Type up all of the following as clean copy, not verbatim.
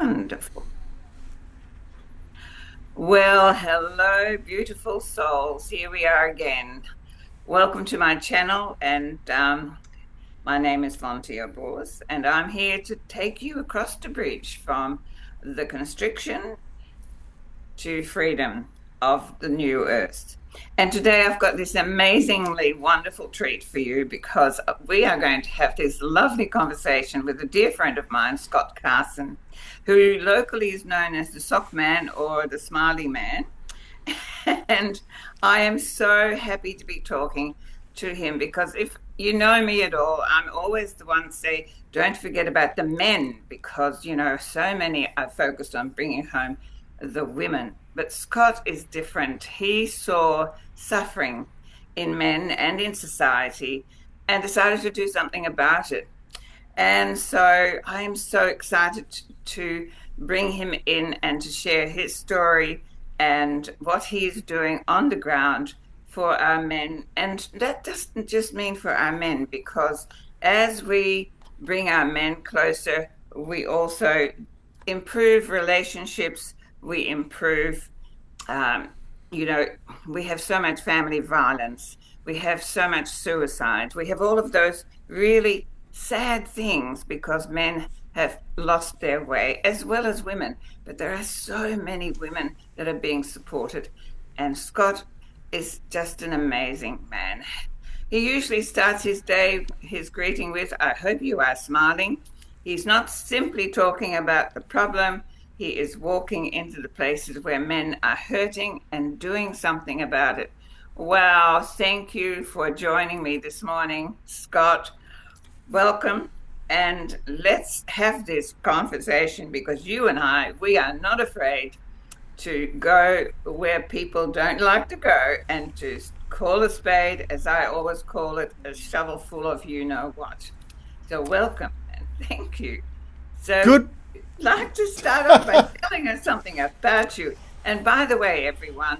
Wonderful. Well, hello, beautiful souls. Here we are again. Welcome to my channel, and my name is Vonn Bource, and I'm here to take you across the bridge from the constriction to freedom of the new earth. And today I've got this amazingly wonderful treat for you because we are going to have this lovely conversation with a dear friend of mine, Scott Carson, who locally is known as the Sock Man or the Smiley Man. And I am so happy to be talking to him because if you know me at all, I'm always the one to say, don't forget about the men because, so many are focused on bringing home the women. But Scott is different. He saw suffering in men and in society and decided to do something about it. And so I am so excited to bring him in and to share his story and what he's doing on the ground for our men. And that doesn't just mean for our men, because as we bring our men closer, we also improve relationships, we improve, we have so much family violence, we have so much suicide, we have all of those really sad things because men have lost their way, as well as women. But there are so many women that are being supported. And Scott is just an amazing man. He usually starts his day, his greeting with, I hope you are smiling. He's not simply talking about the problem. He is walking into the places where men are hurting and doing something about it. Wow, thank you for joining me this morning, Scott. Welcome. And let's have this conversation because you and I, we are not afraid to go where people don't like to go and to call a spade, as I always call it, a shovel full of you know what. So welcome and thank you. So Good. I'd like to start off by telling us something about you. And by the way, everyone,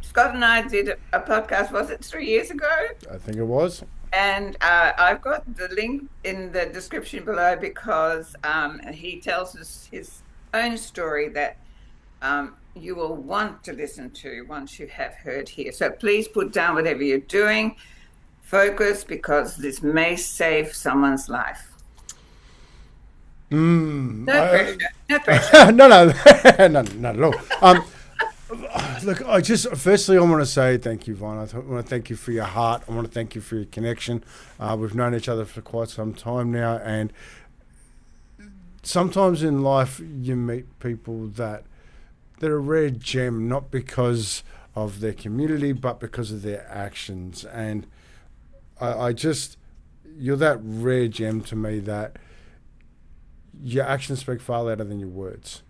Scott and I did a podcast, was it 3 years ago? I think it was. And I've got the link in the description below because he tells us his own story that you will want to listen to once you have heard here. So please put down whatever you're doing, focus, because this may save someone's life. No pressure. No pressure. No, not at all. Look, firstly, I want to say thank you, Vonn. I want to thank you for your heart. I want to thank you for your connection. We've known each other for quite some time now, and sometimes in life you meet people that they're a rare gem, not because of their community, but because of their actions. And you're that rare gem to me that your actions speak far louder than your words.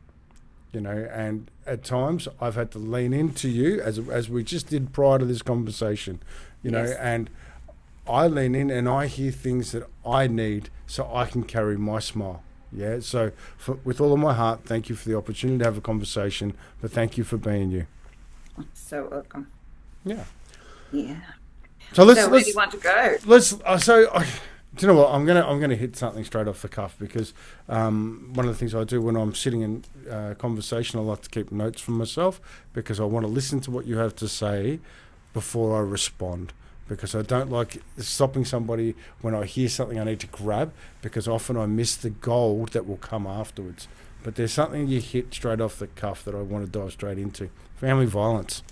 And at times I've had to lean into you as we just did prior to this conversation, Yes. and I lean in and I hear things that I need so I can carry my smile. Yeah. So with all of my heart, thank you for the opportunity to have a conversation, but thank you for being you. So welcome. Yeah. Yeah. So Where do you want to go? Do you know what? I'm gonna hit something straight off the cuff because one of the things I do when I'm sitting in conversation, I like to keep notes for myself because I want to listen to what you have to say before I respond. Because I don't like stopping somebody when I hear something I need to grab, because often I miss the gold that will come afterwards. But there's something you hit straight off the cuff that I want to dive straight into: family violence.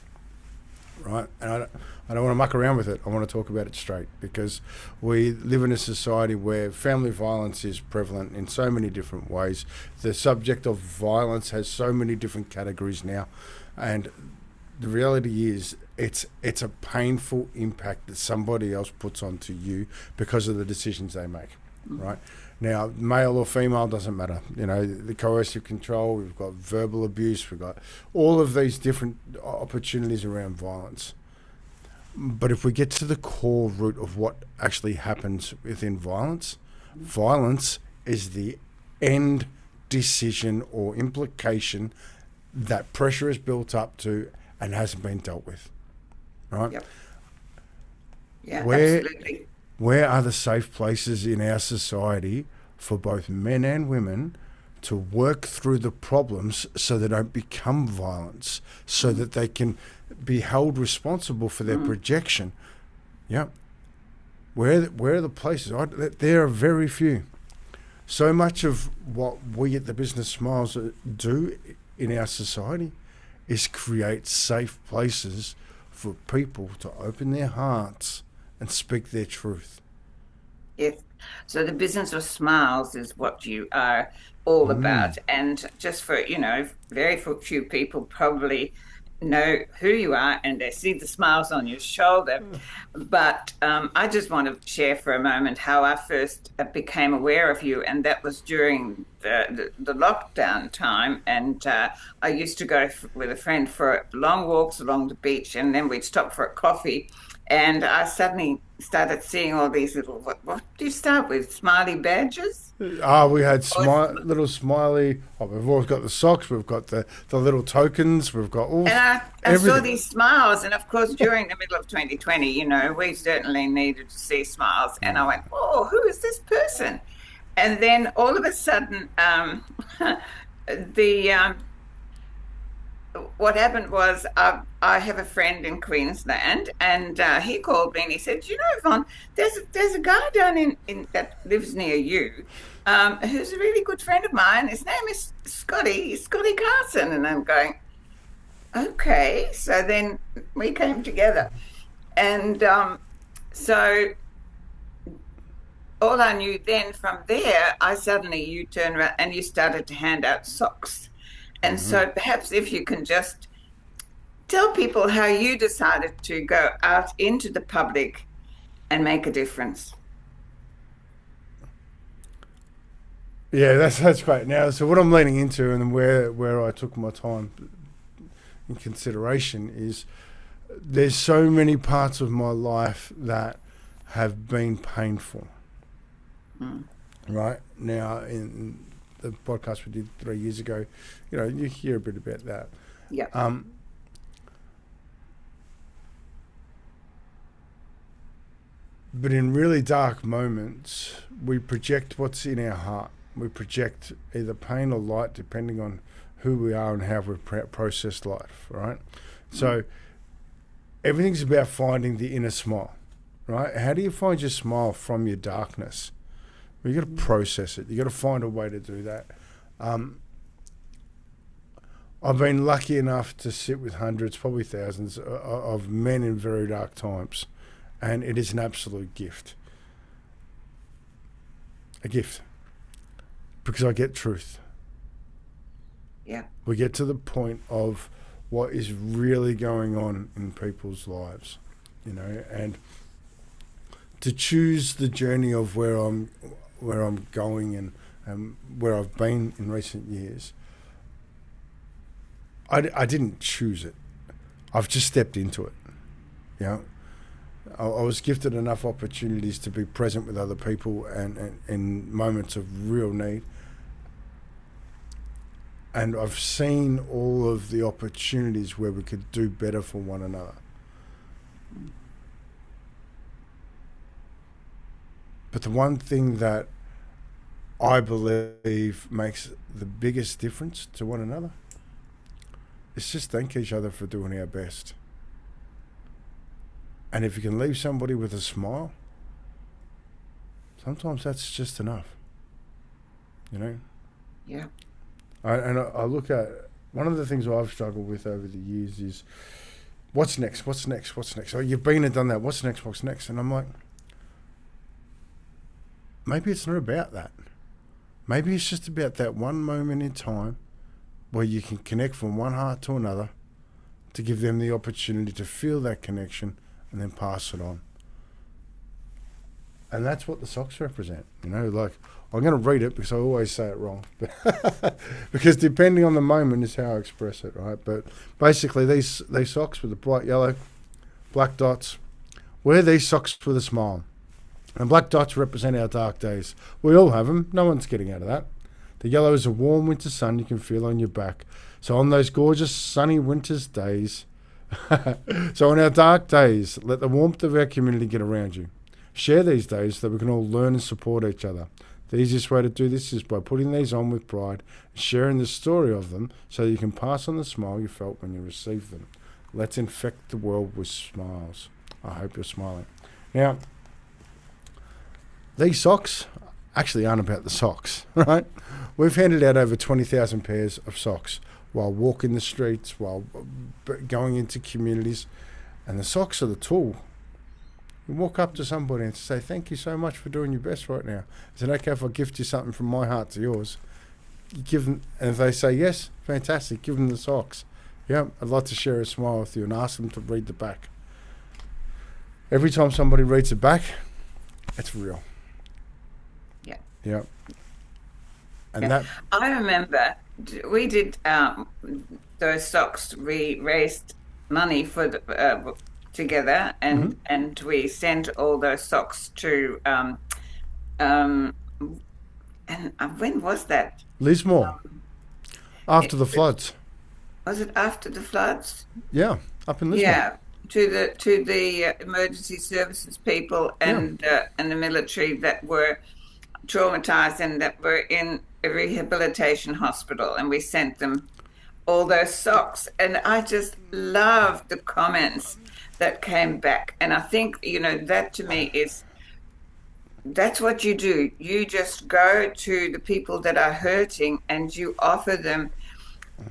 Right, and I don't want to muck around with it. I want to talk about it straight because we live in a society where family violence is prevalent in so many different ways. The subject of violence has so many different categories now, and the reality is it's a painful impact that somebody else puts onto you because of the decisions they make. Right now, male or female doesn't matter. The coercive control, we've got verbal abuse, we've got all of these different opportunities around violence. But if we get to the core root of what actually happens within violence, violence is the end decision or implication that pressure is built up to and hasn't been dealt with. Right? Yep. Yeah, absolutely. Where are the safe places in our society for both men and women to work through the problems so they don't become violence, so that they can be held responsible for their projection. Yeah. Where are the places? There are very few. So much of what we at the Business Smiles do in our society is create safe places for people to open their hearts and speak their truth. Yes. So the business of smiles is what you are all about. And just for, very few people probably know who you are and they see the smiles on your shoulder. But I just want to share for a moment how I first became aware of you. And that was during the lockdown time. And I used to go with a friend for long walks along the beach, and then we'd stop for a coffee. And I suddenly started seeing all these little, what do you start with? Smiley badges? We had little smiley. We've always got the socks. We've got the little tokens. We've got all. And I saw these smiles. And of course, during the middle of 2020, we certainly needed to see smiles. And I went, oh, who is this person? And then all of a sudden, what happened was I have a friend in Queensland, and he called me and he said, Vonn, there's a guy down in that lives near you, who's a really good friend of mine. His name is Scotty Carson. And I'm going, okay. So then we came together. And so all I knew then, from there, you turned around and you started to hand out socks. And so perhaps if you can just tell people how you decided to go out into the public and make a difference. Yeah, that's great. Now, so what I'm leaning into and where I took my time in consideration is there's so many parts of my life that have been painful. Right? Now, in the podcast we did 3 years ago, you hear a bit about that. Yeah. But in really dark moments, we project what's in our heart. We project either pain or light, depending on who we are and how we've processed life, right? So everything's about finding the inner smile, right? How do you find your smile from your darkness? Well, you got to process it. You got to find a way to do that. I've been lucky enough to sit with hundreds, probably thousands, of men in very dark times, and it is an absolute gift. A gift. Because I get truth. Yeah. We get to the point of what is really going on in people's lives, and to choose the journey of where I'm going and where I've been in recent years. I didn't choose it. I've just stepped into it. I was gifted enough opportunities to be present with other people and in moments of real need. And I've seen all of the opportunities where we could do better for one another. But the one thing that I believe makes the biggest difference to one another is just thank each other for doing our best. And if you can leave somebody with a smile, sometimes that's just enough. Yeah. I look at, one of the things I've struggled with over the years is, what's next? Oh, you've been and done that. What's next? And I'm like, maybe it's not about that. Maybe it's just about that one moment in time where you can connect from one heart to another to give them the opportunity to feel that connection and then pass it on. And that's what the socks represent. Like, I'm going to read it because I always say it wrong. Because depending on the moment is how I express it, right? But basically, these socks with the bright yellow, black dots, wear these socks with a smile. And black dots represent our dark days. We all have them. No one's getting out of that. The yellow is a warm winter sun you can feel on your back. So on those gorgeous sunny winter's days, so on our dark days, let the warmth of our community get around you. Share these days so that we can all learn and support each other. The easiest way to do this is by putting these on with pride, sharing the story of them so you can pass on the smile you felt when you received them. Let's infect the world with smiles. I hope you're smiling. Now, these socks actually aren't about the socks, right? We've handed out over 20,000 pairs of socks while walking the streets, while going into communities, and the socks are the tool. You walk up to somebody and say, thank you so much for doing your best right now. Is it okay if I gift you something from my heart to yours? You give them, and if they say yes, fantastic, give them the socks. Yeah, I'd like to share a smile with you and ask them to read the back. Every time somebody reads the back, it's real. Yeah. Yeah. And yeah. that... I remember we did those socks. We raised money for the, together, and we sent all those socks to and when was that? Lismore. After the floods. Was it after the floods? Yeah, up in Lismore. Yeah, to the emergency services people and the military that were traumatized and that were in a rehabilitation hospital, and we sent them all those socks. And I just loved the comments that came back. And I think, that to me that's what you do. You just go to the people that are hurting and you offer them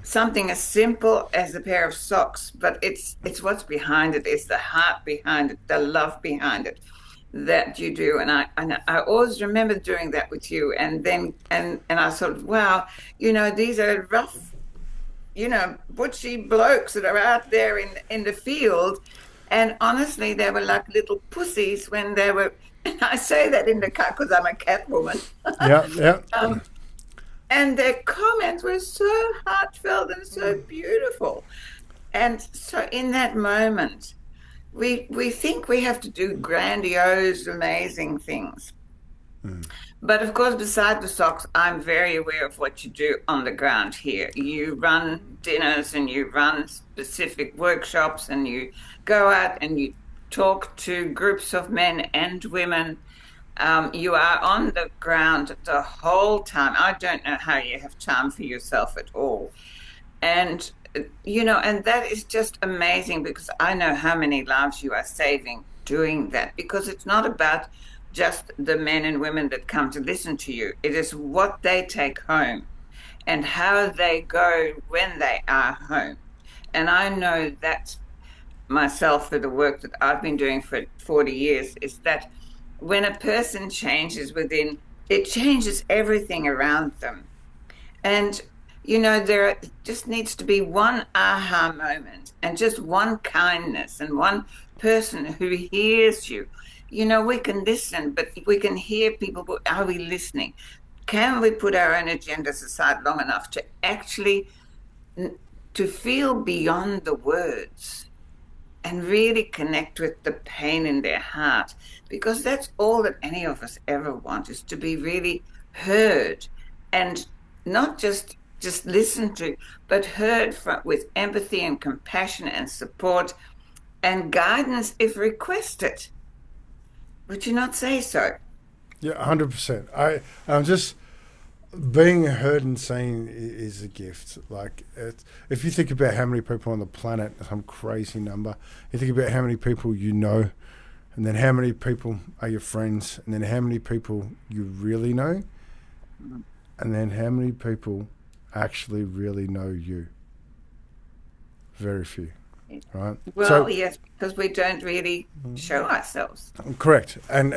something as simple as a pair of socks, but it's what's behind it. It's the heart behind it, the love behind it that you do. And I always remember doing that with you. And then and I thought, wow, these are rough, butchy blokes that are out there in the field. And honestly, they were like little pussies when they were, and I say that in the car because I'm a cat woman. Yeah. And their comments were so heartfelt and so beautiful. And so in that moment, we think we have to do grandiose, amazing things. But of course, beside the socks, I'm very aware of what you do on the ground here. You run dinners and you run specific workshops and you go out and you talk to groups of men and women. You are on the ground the whole time. I don't know how you have time for yourself at all. And, and that is just amazing because I know how many lives you are saving doing that, because it's not about just the men and women that come to listen to you. It is what they take home and how they go when they are home. And I know that myself, for the work that I've been doing for 40 years, is that when a person changes within, it changes everything around them. And, there just needs to be one aha moment and just one kindness and one person who hears you. We can listen, but we can hear people, but are we listening? Can we put our own agendas aside long enough to actually to feel beyond the words and really connect with the pain in their heart? Because that's all that any of us ever want, is to be really heard, and not just listened to, but heard with empathy and compassion and support and guidance if requested. Would you not say so? Yeah, 100%. I'm just being heard and seen is a gift. Like, if you think about how many people on the planet, some crazy number, you think about how many people you know, and then how many people are your friends, and then how many people you really know, and then how many people actually really know you. Very few. Right. Well, yes, because we don't really show ourselves. Correct, and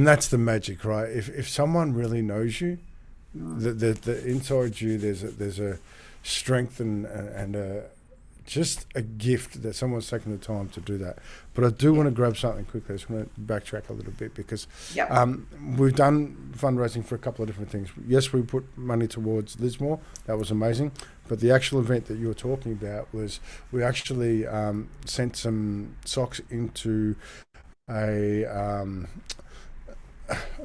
that's the magic, right? If someone really knows you, the inside you, there's a strength and just a gift that someone's taken the time to do that. But I do want to grab something quickly. I just want to backtrack a little bit because we've done fundraising for a couple of different things. Yes, we put money towards Lismore. That was amazing. But the actual event that you were talking about was we actually sent some socks into I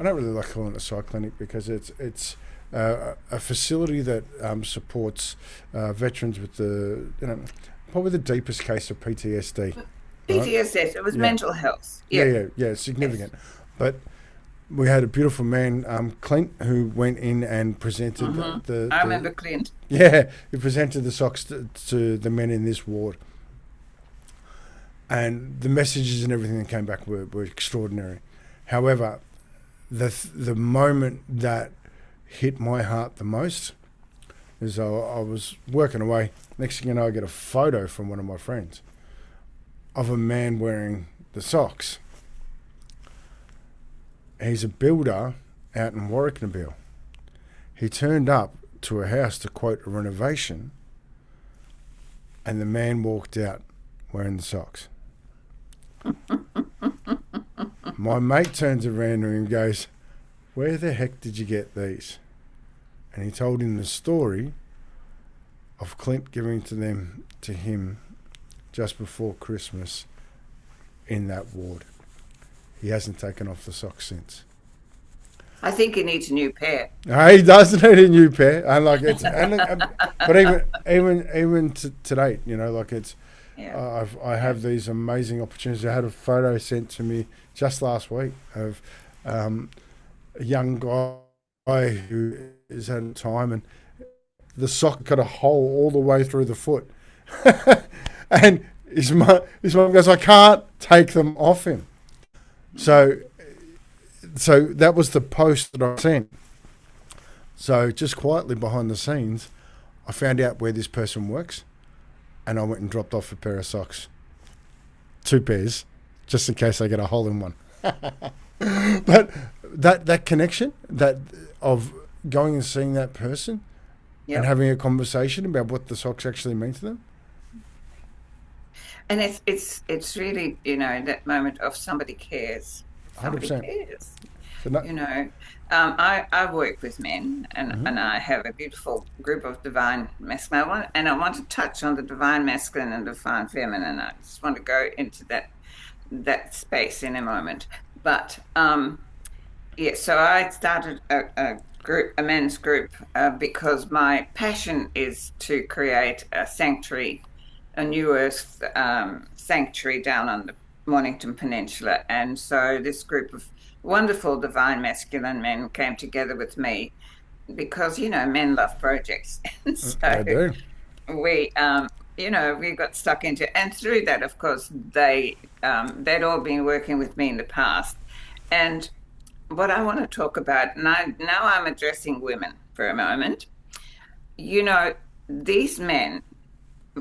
don't really like calling it a psych clinic because it's a facility that supports veterans with probably the deepest case of PTSD. PTSD, right? It was mental health. Yeah, significant. Yes. But we had a beautiful man, Clint, who went in and presented I remember Clint. yeah, he presented the socks to the men in this ward, and the messages and everything that came back were extraordinary. However, the moment that hit my heart the most is I was working away. Next thing you know, I get a photo from one of my friends of a man wearing the socks. He's a builder out in Warwicknabeal. He turned up to a house to quote a renovation, and the man walked out wearing the socks. My mate turns around to him and goes, "Where the heck did you get these?" And he told him the story of Clint giving to him just before Christmas in that ward. He hasn't taken off the socks since. I think he needs a new pair. He does need a new pair, and like it's, but even to date, like it's. Yeah. I have these amazing opportunities. I had a photo sent to me just last week of a young guy who is had time, and the sock got a hole all the way through the foot, and his mum goes, "I can't take them off him." So that was the post that I sent. So just quietly behind the scenes, I found out where this person works, and I went and dropped off a pair of socks, 2 pairs, just in case I get a hole in one. But that connection, that of going and seeing that person, Yep. and having a conversation about what the socks actually mean to them. And it's really, that moment of somebody cares. Somebody 100%. cares. So no, I work with men, and I have a beautiful group of divine masculine, and I want to touch on the divine masculine and divine feminine. I just want to go into that space in a moment. But yeah, so I started a men's group, because my passion is to create a sanctuary, a newearth sanctuary down on the Mornington Peninsula. And so this group of wonderful divine masculine men came together with me because, men love projects. And I so do. we, we got stuck into, and through that, of course, they'd all been working with me in the past. And what I want to talk about, and now I'm addressing women for a moment. These men,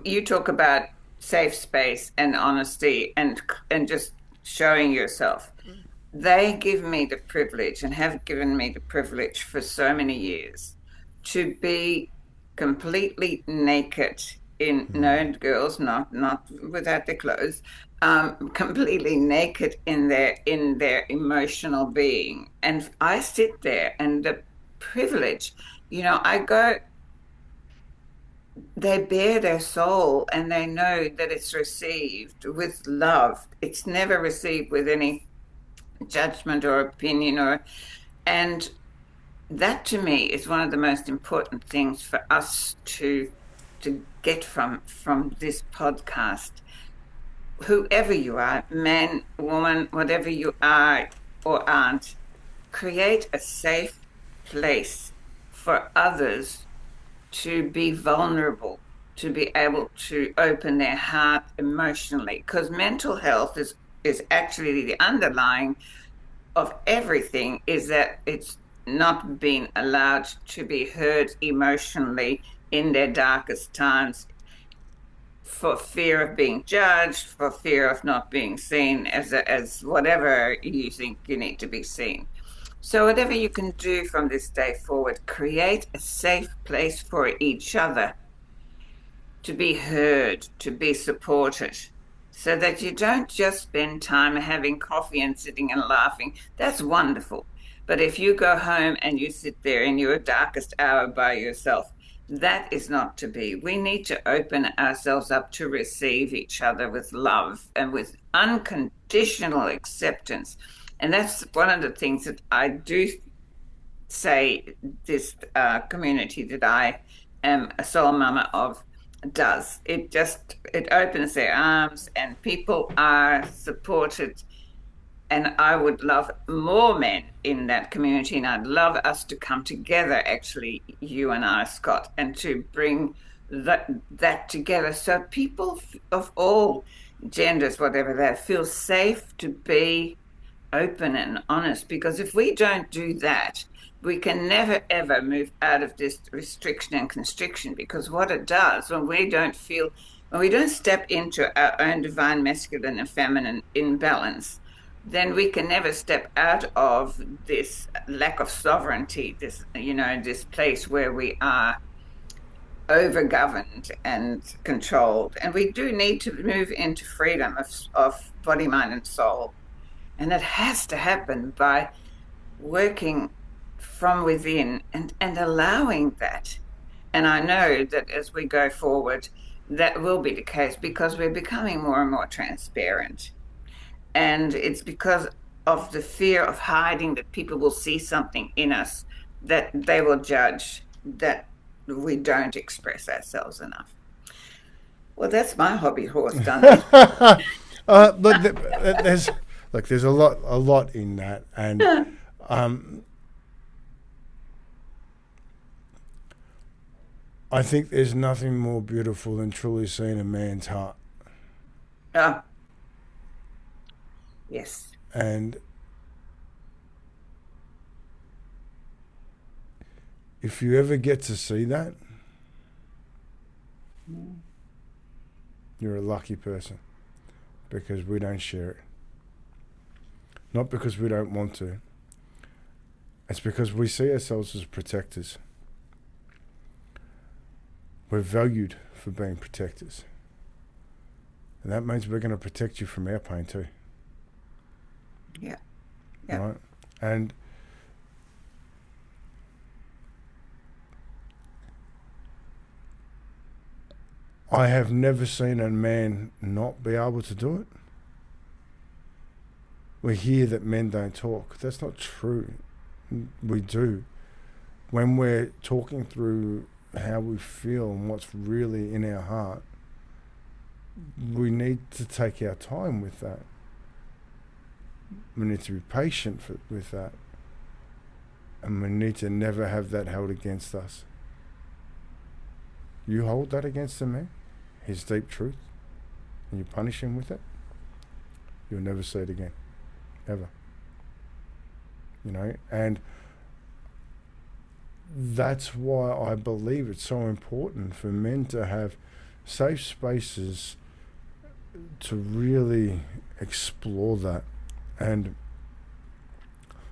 you talk about safe space and honesty and just showing yourself. They give me the privilege, and have given me the privilege for so many years, to be completely naked in no girls, not without their clothes, completely naked in their emotional being. And I sit there, and the privilege, I go, they bare their soul, and they know that it's received with love. It's never received with any judgment or opinion, and that to me is one of the most important things for us to get from this podcast. Whoever you are, man, woman, whatever you are or aren't, create a safe place for others to be vulnerable, to be able to open their heart emotionally, because mental health is actually the underlying of everything, is that it's not being allowed to be heard emotionally in their darkest times, for fear of being judged, for fear of not being seen as whatever you think you need to be seen. So whatever you can do from this day forward, create a safe place for each other to be heard, to be supported, so that you don't just spend time having coffee and sitting and laughing. That's wonderful. But if you go home and you sit there in your darkest hour by yourself, that is not to be. We need to open ourselves up to receive each other with love and with unconditional acceptance. And that's one of the things that I do say this community that I am a soul mama of does. It opens their arms, and people are supported And I would love more men in that community, and I'd love us to come together, actually, you and I, Scott, and to bring that together so people of all genders, whatever they feel safe to be open and honest. Because if we don't do that, we can never ever move out of this restriction and constriction. Because what it does when we don't step into our own divine masculine and feminine imbalance, then we can never step out of this lack of sovereignty, this place where we are over-governed and controlled. And we do need to move into freedom of body, mind, and soul. And it has to happen by working from within and allowing that. And I know that as we go forward, that will be the case because we're becoming more and more transparent. And it's because of the fear of hiding that people will see something in us that they will judge that we don't express ourselves enough. Well, that's my hobby horse done. But there's a lot in that, and I think there's nothing more beautiful than truly seeing a man's heart. Oh, yes. And if you ever get to see that, you're a lucky person, because we don't share it. Not because we don't want to. It's because we see ourselves as protectors. We're valued for being protectors. And that means we're going to protect you from our pain too. Yeah. Right? And I have never seen a man not be able to do it. We hear that men don't talk. That's not true. We do. When we're talking through how we feel and what's really in our heart, we need to take our time with that. We need to be patient with that. And we need to never have that held against us. You hold that against a man, his deep truth, and you punish him with it, you'll never see it again. Ever. And that's why I believe it's so important for men to have safe spaces to really explore that. And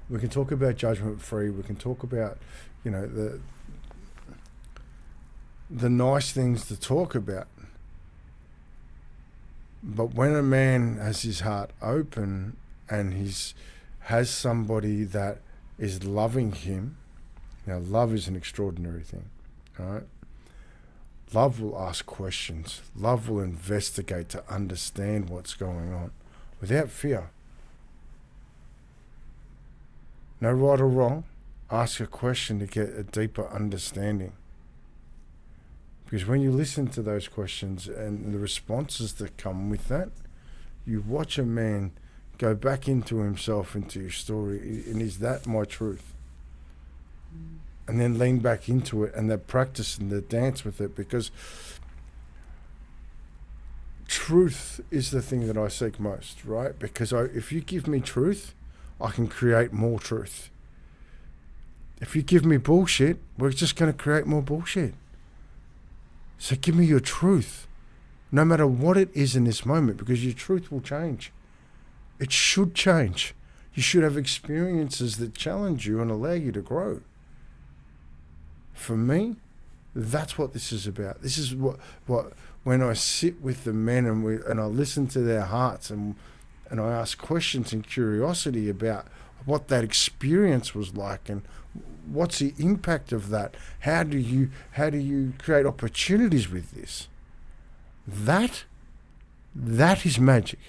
we can talk about judgment free, we can talk about, the nice things to talk about. But when a man has his heart open and has somebody that is loving him, now love is an extraordinary thing, right? Love will ask questions. Love will investigate to understand what's going on without fear. No right or wrong. Ask a question to get a deeper understanding. Because when you listen to those questions and the responses that come with that, you watch a man go back into himself, into your story, and is that my truth? And then lean back into it and the practice and the dance with it, because truth is the thing that I seek most, right? Because if you give me truth, I can create more truth. If you give me bullshit, we're just going to create more bullshit. So give me your truth, no matter what it is in this moment, because your truth will change. It should change. You should have experiences that challenge you and allow you to grow. For me, that's what this is about. This is what when I sit with the men and I listen to their hearts and I ask questions and curiosity about what that experience was like and what's the impact of that. How do you create opportunities with this? That is magic.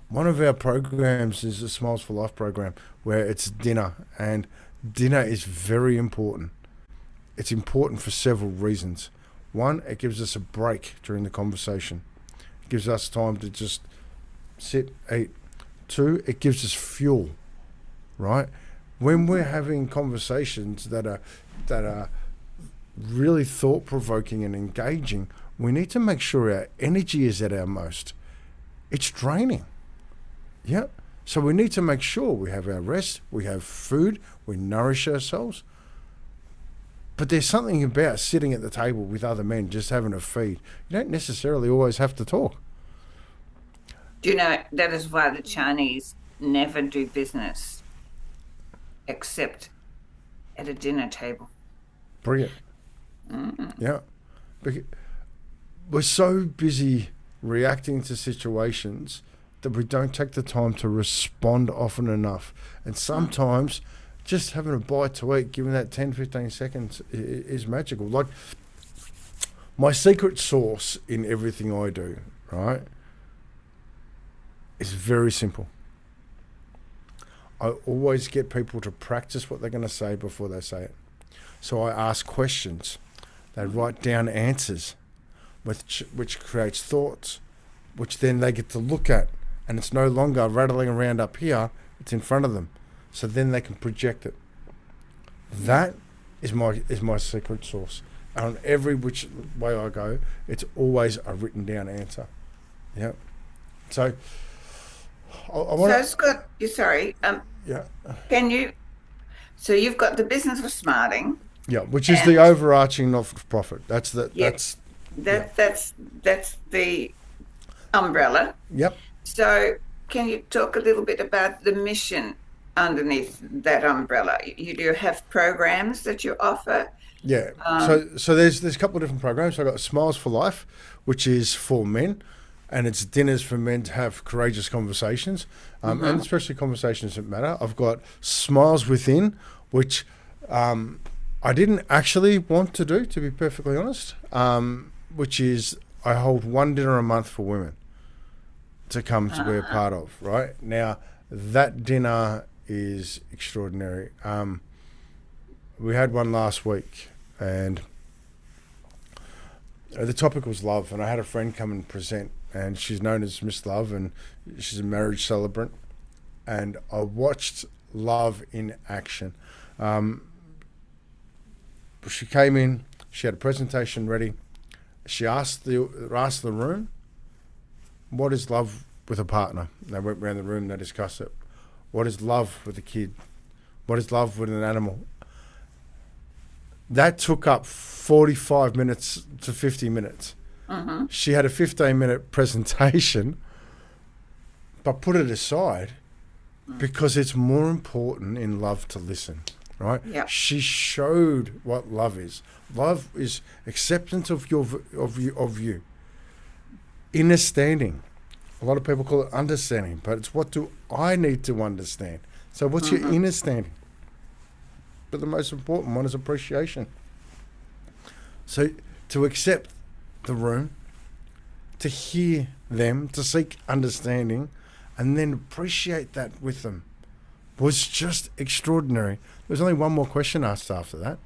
One of our programs is the Smiles for Life program, where it's dinner, and dinner is very important. It's important for several reasons. One, it gives us a break during the conversation. It gives us time to just sit, eat. Two, it gives us fuel, right? When we're having conversations that are really thought provoking and engaging, we need to make sure our energy is at our most. It's draining. Yeah. So we need to make sure we have our rest, we have food, we nourish ourselves. But there's something about sitting at the table with other men, just having a feed. You don't necessarily always have to talk. Do you know that is why the Chinese never do business except at a dinner table? Brilliant. Yeah. We're so busy reacting to situations that we don't take the time to respond often enough. And sometimes just having a bite to eat, giving that 10, 15 seconds is magical. Like my secret sauce in everything I do, right, is very simple. I always get people to practice what they're going to say before they say it. So I ask questions. They write down answers, which creates thoughts, which then they get to look at. And it's no longer rattling around up here, it's in front of them. So then they can project it. That is my secret sauce. And on every which way I go, it's always a written down answer. Yeah. So I want So Scott, sorry, yeah. can you, so you've got the business of smarting. Yeah, which is the overarching not-for-profit. That's the that's the umbrella. Yep. So can you talk a little bit about the mission underneath that umbrella? You do have programs that you offer. Yeah. So there's a couple of different programs. I've got Smiles for Life, which is for men, and it's dinners for men to have courageous conversations, and especially conversations that matter. I've got Smiles Within, which I didn't actually want to do, to be perfectly honest, which is I hold one dinner a month for women to come to be a part of, right? Now, that dinner is extraordinary. We had one last week, and the topic was love, and I had a friend come and present, and she's known as Miss Love, and she's a marriage celebrant, and I watched love in action. She came in, she had a presentation ready. She asked the room, what is love with a partner? They went around the room, they discussed it. What is love with a kid? What is love with an animal? That took up 45 minutes to 50 minutes. She had a 15-minute presentation, but put it aside because it's more important in love to listen, right? Yep. She showed what love is. Love is acceptance of you. Understanding. A lot of people call it understanding, but it's what do I need to understand? So what's your understanding? But the most important one is appreciation. So to accept the room, to hear them, to seek understanding, and then appreciate that with them was just extraordinary. There was only one more question asked after that,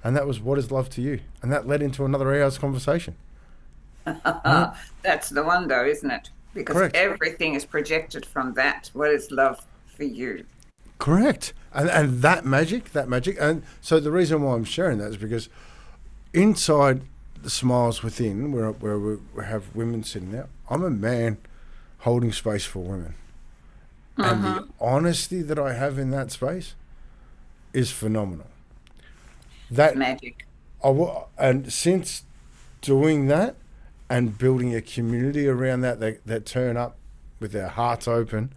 and that was, what is love to you? And that led into another hour's conversation. That's the one, though, isn't it? Because Correct. everything is projected from that. What is love for you? Correct. And that magic. And so the reason why I'm sharing that is because inside the Smiles Within, where we have women sitting there, I'm a man holding space for women. And the honesty that I have in that space is phenomenal. That Magic. And since doing that and building a community around that turn up with their hearts open,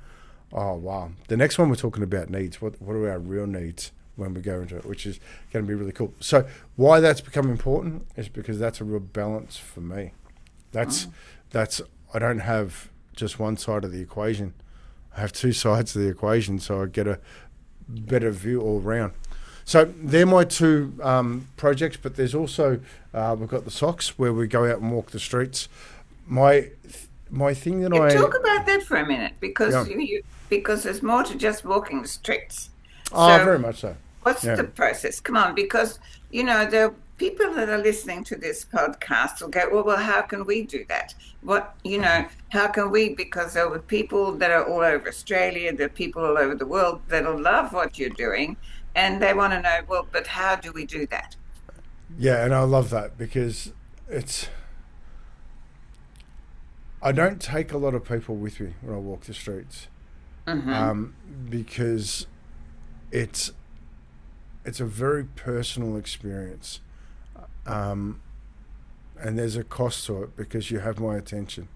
oh wow. The next one we're talking about needs. What are our real needs when we go into it, which is going to be really cool. So why that's become important is because that's a real balance for me. That's I don't have just one side of the equation. I have two sides of the equation, so I get a better view all round. So they're my two projects, but there's also we've got the socks where we go out and walk the streets. My thing that Talk about that for a minute, because because there's more to just walking the streets. Oh, very much so. What's the process? Come on, because people that are listening to this podcast will go, well, how can we do that? How can we? Because there are people that are all over Australia, there are people all over the world that'll love what you're doing, and they want to know, well, but how do we do that? Yeah, and I love that because it's. I don't take a lot of people with me when I walk the streets, Mm-hmm. because it's it's a very personal experience, um, and there's a cost to it because you have my attention.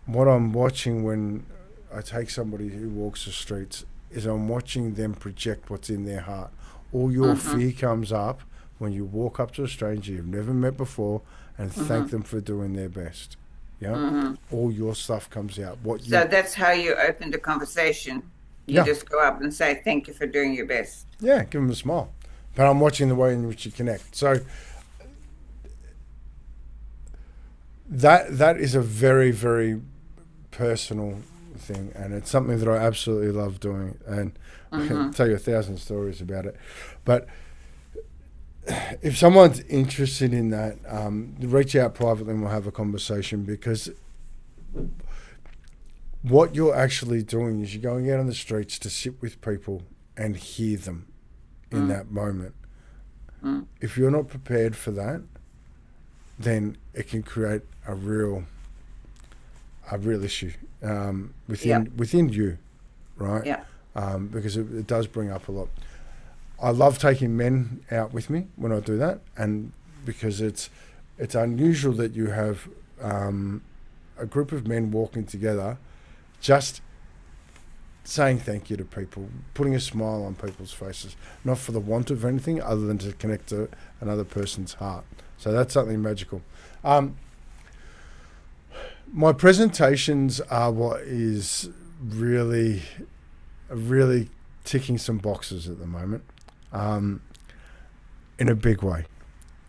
What I'm watching when I take somebody who walks the streets is I'm watching them project what's in their heart. All your Mm-hmm. fear comes up when you walk up to a stranger you've never met before and Mm-hmm. thank them for doing their best. Yeah, Mm-hmm. all your stuff comes out. What you, So that's how you open the conversation. You yeah, just go up and say, thank you for doing your best. yeah, give them a smile. But I'm watching the way in which you connect. So that is a very very personal thing, and it's something that I absolutely love doing. And I can Mm-hmm. tell you 1,000 stories about it. But if someone's interested in that, reach out privately and we'll have a conversation, because what you're actually doing is you're going out on the streets to sit with people and hear them in that moment. Mm-hmm. If you're not prepared for that, then it can create a real issue, Yep. within you, right? Yep. Because it does bring up a lot. I love taking men out with me when I do that, and because it's unusual that you have, a group of men walking together, just saying thank you to people, putting a smile on people's faces, not for the want of anything other than to connect to another person's heart. So that's something magical. My presentations are what is really ticking some boxes at the moment, in a big way,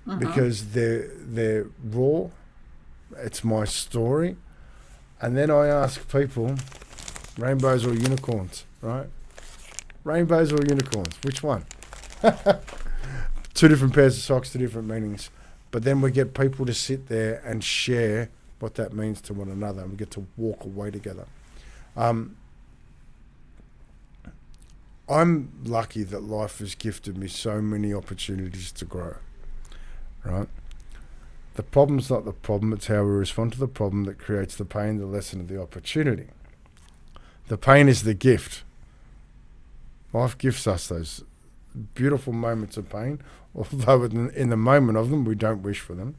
Mm-hmm. because they're raw. It's my story, and then I ask people, rainbows or unicorns, right? Rainbows or unicorns, which one? Two different pairs of socks, two different meanings. But then we get people to sit there and share what that means to one another, and we get to walk away together. Um, I'm lucky that life has gifted me so many opportunities to grow, right? The problem's not the problem, it's how we respond to the problem that creates the pain, the lesson, and the opportunity. The pain is the gift. Life gifts us those beautiful moments of pain, although in the moment of them we don't wish for them.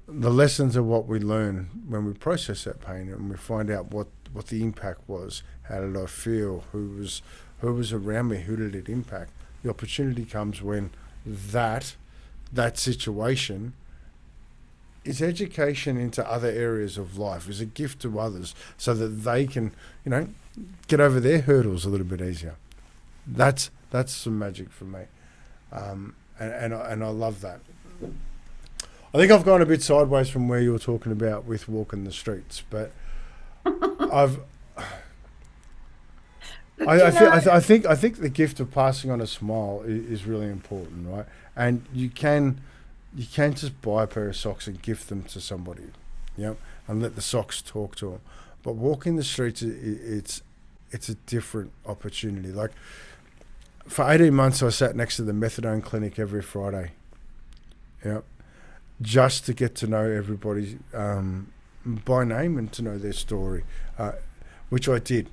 The lessons are what we learn when we process that pain and we find out what the impact was. How did I feel? Who was around me? Who did it impact? The opportunity comes when that situation is education into other areas of life, is a gift to others so that they can, get over their hurdles a little bit easier. That's some magic for me, and I love that. I think I've gone a bit sideways from where you were talking about with walking the streets, but I've But I, I, feel, I think the gift of passing on a smile is really important, right? And you can just buy a pair of socks and gift them to somebody, and let the socks talk to them. But walking the streets, it's a different opportunity. Like, for 18 months, I sat next to the methadone clinic every Friday, yeah, just to get to know everybody, by name and to know their story, which I did.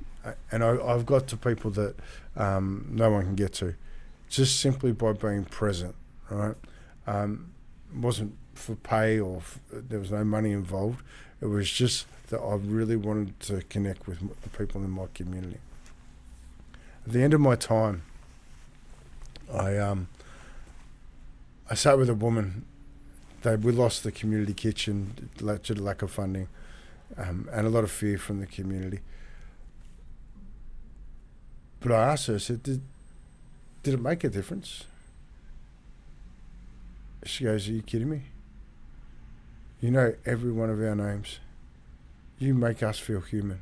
And I've got to people that, no one can get to, just simply by being present, right? It wasn't for pay or there was no money involved. It was just that I really wanted to connect with the people in my community. At the end of my time, I sat with a woman. We lost the community kitchen due to lack of funding, and a lot of fear from the community. But I asked her, I said, did it make a difference? She goes, are you kidding me? You know every one of our names. You make us feel human.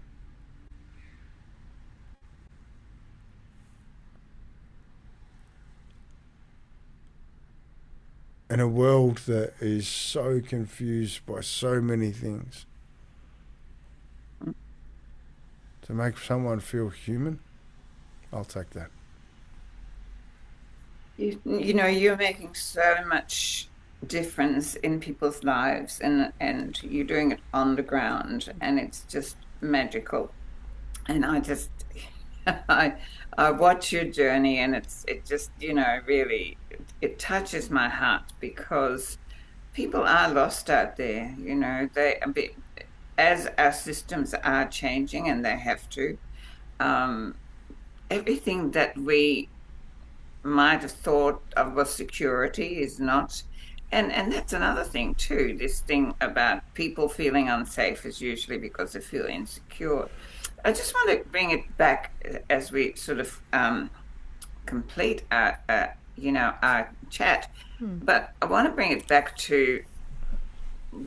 in a world that is so confused by so many things, to make someone feel human, I'll take that. You're making so much difference in people's lives, and you're doing it on the ground, and it's just magical. And I just I I watch your journey, and it just, really it touches my heart because people are lost out there. They a bit, as our systems are changing, and they have to. Um, Everything that we might have thought of was security is not. And that's another thing too. This thing about people feeling unsafe is usually because they feel insecure. I just want to bring it back as we sort of complete our chat, but I want to bring it back to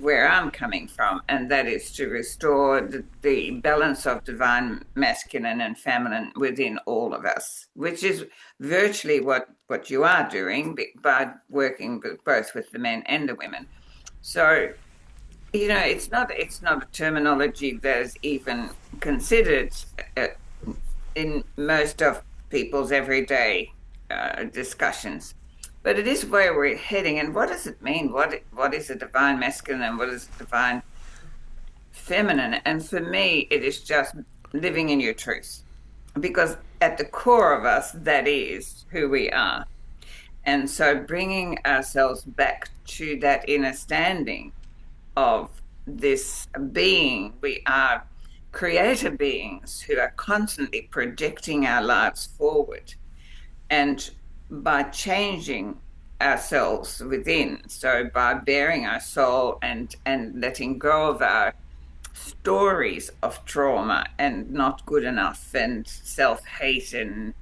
where I'm coming from, and that is to restore the balance of divine masculine and feminine within all of us, which is virtually what you are doing by working both with the men and the women. So, it's not a terminology that is even considered uh, in most of people's everyday discussions. But it is where we're heading. And what does it mean? What is a divine masculine and what is a divine feminine? And for me, it is just living in your truth. Because at the core of us, that is who we are. And so bringing ourselves back to that inner standing of this being, we are creator beings who are constantly projecting our lives forward. And by changing ourselves within, so by bearing our soul and letting go of our stories of trauma and not good enough and self-hate and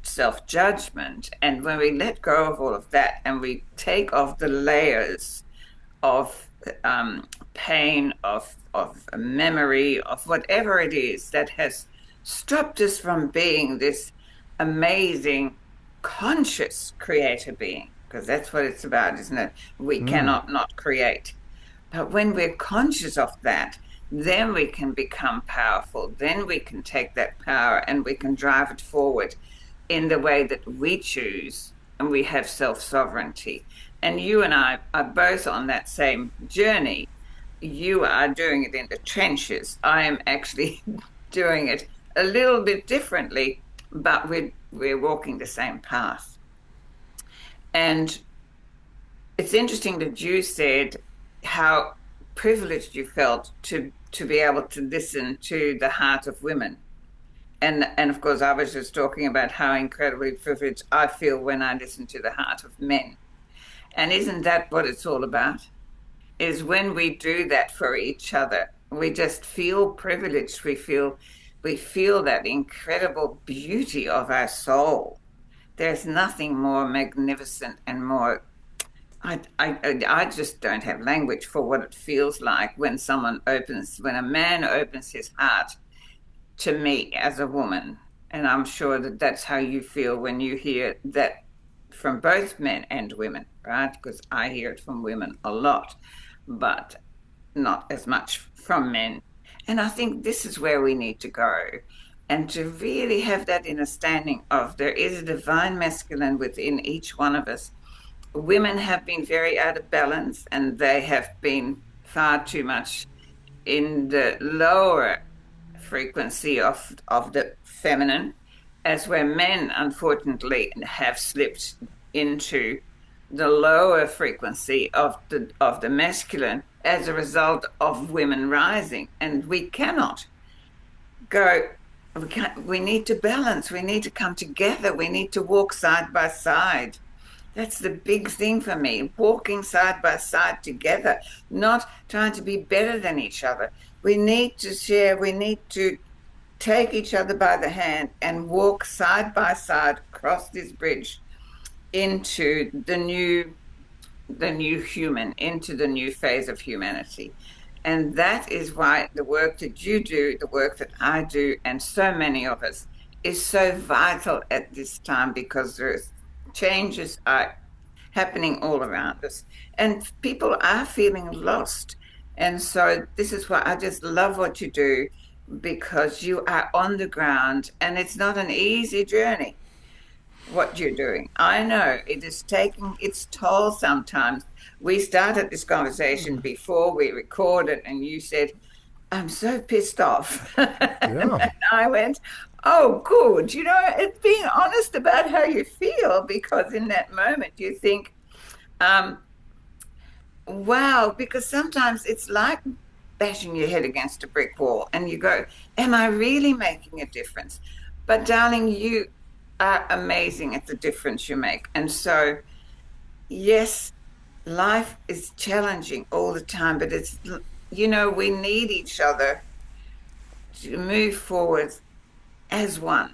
self-judgment, and when we let go of all of that and we take off the layers of pain, of memory, of whatever it is that has stopped us from being this amazing, conscious creator being, because that's what it's about, isn't it? We cannot not create. But when we're conscious of that, then we can become powerful. Then we can take that power and we can drive it forward in the way that we choose, and we have self-sovereignty. And you and I are both on that same journey. You are doing it in the trenches. I am actually doing it a little bit differently, but we're walking the same path. And it's interesting that you said how privileged you felt to be able to listen to the heart of women. And of course, I was just talking about how incredibly privileged I feel when I listen to the heart of men. And isn't that what it's all about? Is when we do that for each other, we just feel privileged. We feel that incredible beauty of our soul. There's nothing more magnificent and more. I just don't have language for what it feels like when when a man opens his heart to me as a woman. And I'm sure that that's how you feel when you hear that from both men and women, right? Because I hear it from women a lot, but not as much from men. And I think this is where we need to go. And to really have that understanding of there is a divine masculine within each one of us. Women have been very out of balance, and they have been far too much in the lower frequency of the feminine, as where men unfortunately have slipped into the lower frequency of the masculine as a result of women rising. And we cannot go, we need to balance, we need to come together, we need to walk side by side. That's the big thing for me, walking side by side together, not trying to be better than each other. We need to share, we need to take each other by the hand and walk side by side across this bridge into the new human, into the new phase of humanity. And that is why the work that you do, the work that I do, and so many of us is so vital at this time, because there's changes are happening all around us. And people are feeling lost. And so this is why I just love what you do, because you are on the ground and it's not an easy journey what you're doing. I know it is taking its toll sometimes. We started this conversation before we recorded, and you said, I'm so pissed off. And Yeah. I went, oh, good. It's being honest about how you feel, because in that moment you think, um, wow, because sometimes it's like bashing your head against a brick wall and you go, am I really making a difference? But darling, you are amazing at the difference you make. And so, yes, life is challenging all the time, but we need each other to move forward as one.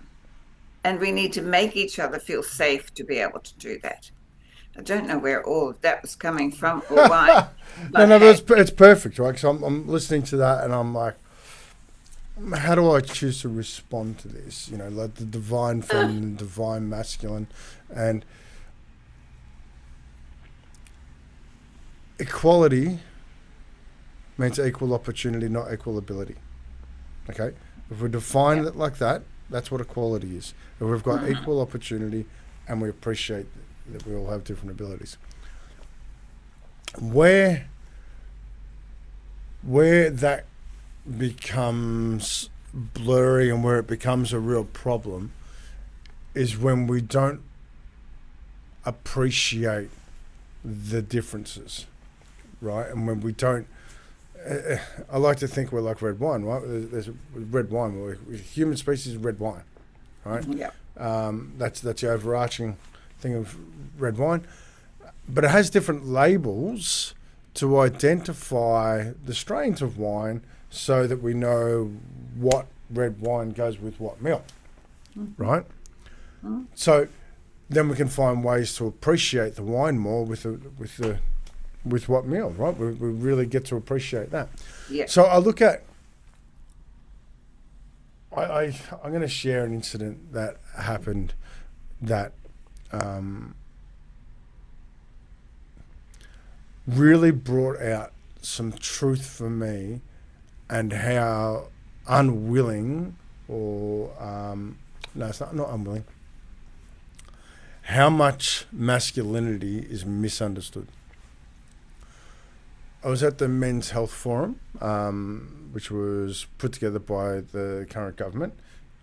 And we need to make each other feel safe to be able to do that. I don't know where all of that was coming from or why, No, but no, hey, it's perfect, right? Because I'm listening to that and I'm like, how do I choose to respond to this? Like the divine feminine, divine masculine, and equality means equal opportunity, not equal ability. Okay? If we define yeah. it like that, that's what equality is. If we've got equal opportunity and we appreciate that we all have different abilities. Where that becomes blurry and where it becomes a real problem is when we don't appreciate the differences, right? And when we don't, I like to think we're like red wine, right? There's red wine. We're human species is red wine, right? Yeah. That's the overarching thing of red wine, but it has different labels to identify the strains of wine, so that we know what red wine goes with what meal, right? So then we can find ways to appreciate the wine more with what meal, right? We really get to appreciate that. Yeah. So I look at, I'm going to share an incident that happened that really brought out some truth for me, and how unwilling, or no, it's not unwilling, how much masculinity is misunderstood. I was at the Men's Health Forum, which was put together by the current government,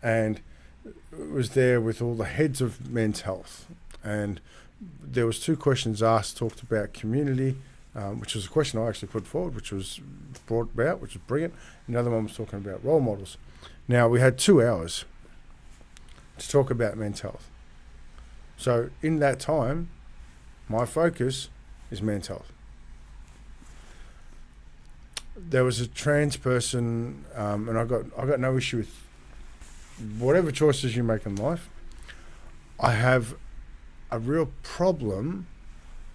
and it was there with all the heads of men's health. And there was 2 questions asked, talked about community, which was a question I actually put forward, which was brought about, which was brilliant. Another one was talking about role models. Now, we had 2 hours to talk about men's health. So in that time, my focus is men's health. There was a trans person, and I got no issue with whatever choices you make in life. I have a real problem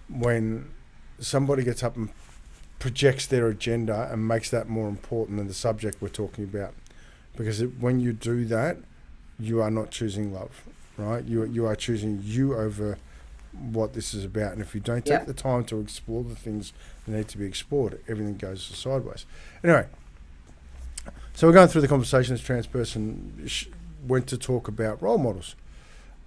when somebody gets up and projects their agenda and makes that more important than the subject we're talking about. Because when you do that, you are not choosing love, right? You are choosing you over what this is about. And if you don't take the time to explore the things that need to be explored, everything goes sideways. Anyway, so we're going through the conversation. This trans person went to talk about role models,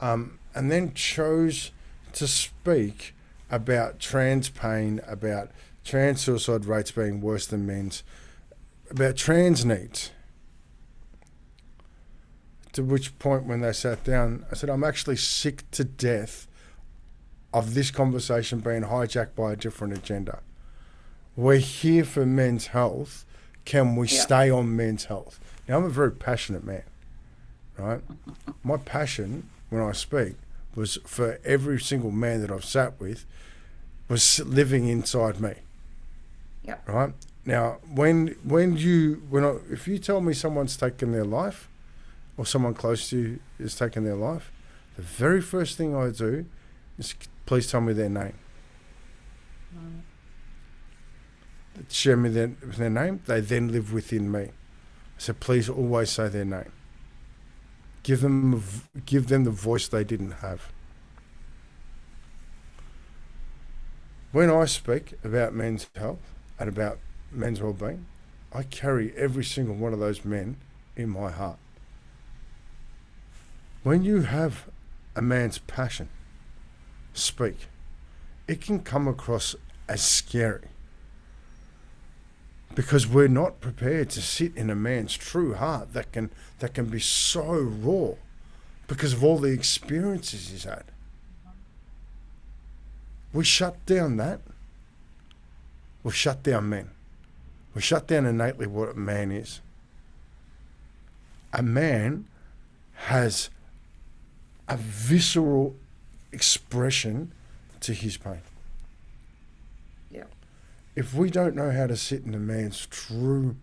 and then chose to speak about trans pain, about trans suicide rates being worse than men's, about trans needs. To which point, when they sat down, I said, I'm actually sick to death of this conversation being hijacked by a different agenda. We're here for men's health. Can we stay on men's health? Now, I'm a very passionate man, right? My passion when I speak was for every single man that I've sat with was living inside me. Yeah. Right? Now, if you tell me someone's taken their life, or someone close to you is taking their life, the very first thing I do is, please tell me their name. Share me their name. They then live within me. So please always say their name. Give them the voice they didn't have. When I speak about men's health and about men's well-being, I carry every single one of those men in my heart. When you have a man's passion speak, it can come across as scary because we're not prepared to sit in a man's true heart that can be so raw because of all the experiences he's had. We shut down that. We shut down men. We shut down innately what a man is. A man has a visceral expression to his pain. Yeah. If we don't know how to sit in a man's true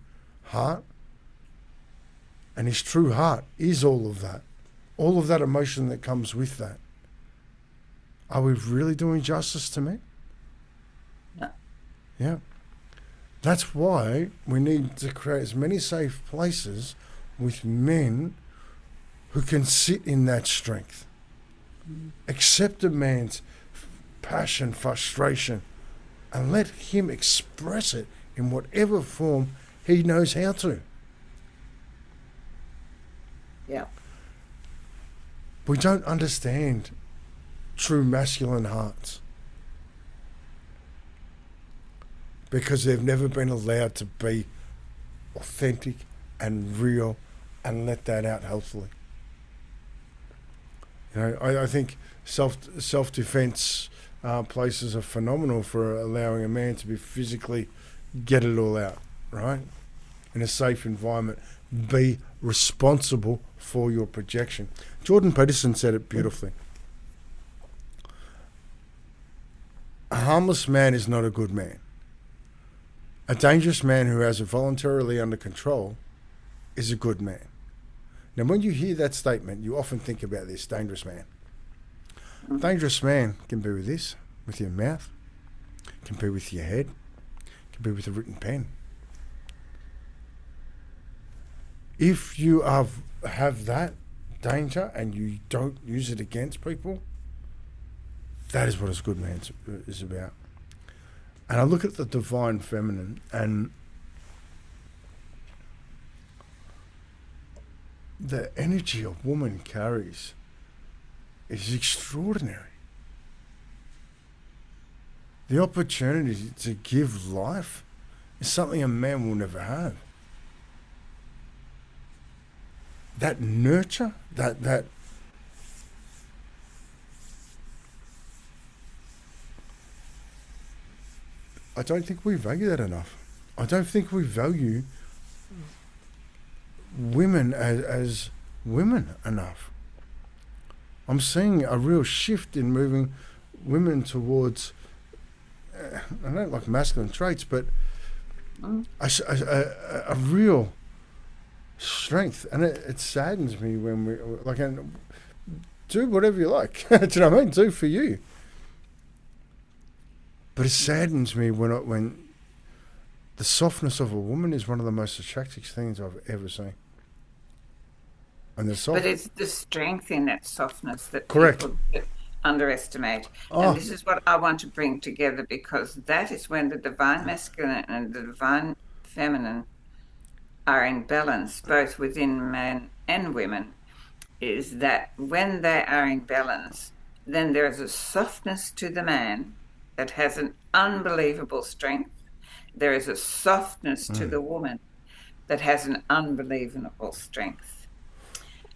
heart, and his true heart is all of that emotion that comes with that, are we really doing justice to men? No. Yeah. That's why we need to create as many safe places with men who can sit in that strength. Accept a man's passion, frustration, and let him express it in whatever form he knows how to. Yeah. We don't understand true masculine hearts because they've never been allowed to be authentic and real and let that out healthily. You know, I think self-defense places are phenomenal for allowing a man to be physically get it all out, right? In a safe environment. Be responsible for your projection. Jordan Peterson said it beautifully. A harmless man is not a good man. A dangerous man who has it voluntarily under control is a good man. Now, when you hear that statement, you often think about this dangerous man. Dangerous man can be with this, with your mouth, can be with your head, can be with a written pen. If you have that danger and you don't use it against people, that is what a good man is about. And I look at the divine feminine, and the energy a woman carries is extraordinary. The opportunity to give life is something a man will never have. That nurture, that I don't think we value that enough. I don't think we value women as women enough. I'm seeing a real shift in moving women towards, I don't like masculine traits, but a real strength. And it saddens me when we, like, and do whatever you like. Do you know what I mean? Do for you. But it saddens me when the softness of a woman is one of the most attractive things I've ever seen. And But it's the strength in that softness that correct. People underestimate. Oh. And this is what I want to bring together, because that is when the divine masculine and the divine feminine are in balance, both within men and women, is that when they are in balance, then there is a softness to the man that has an unbelievable strength. There is a softness to the woman that has an unbelievable strength.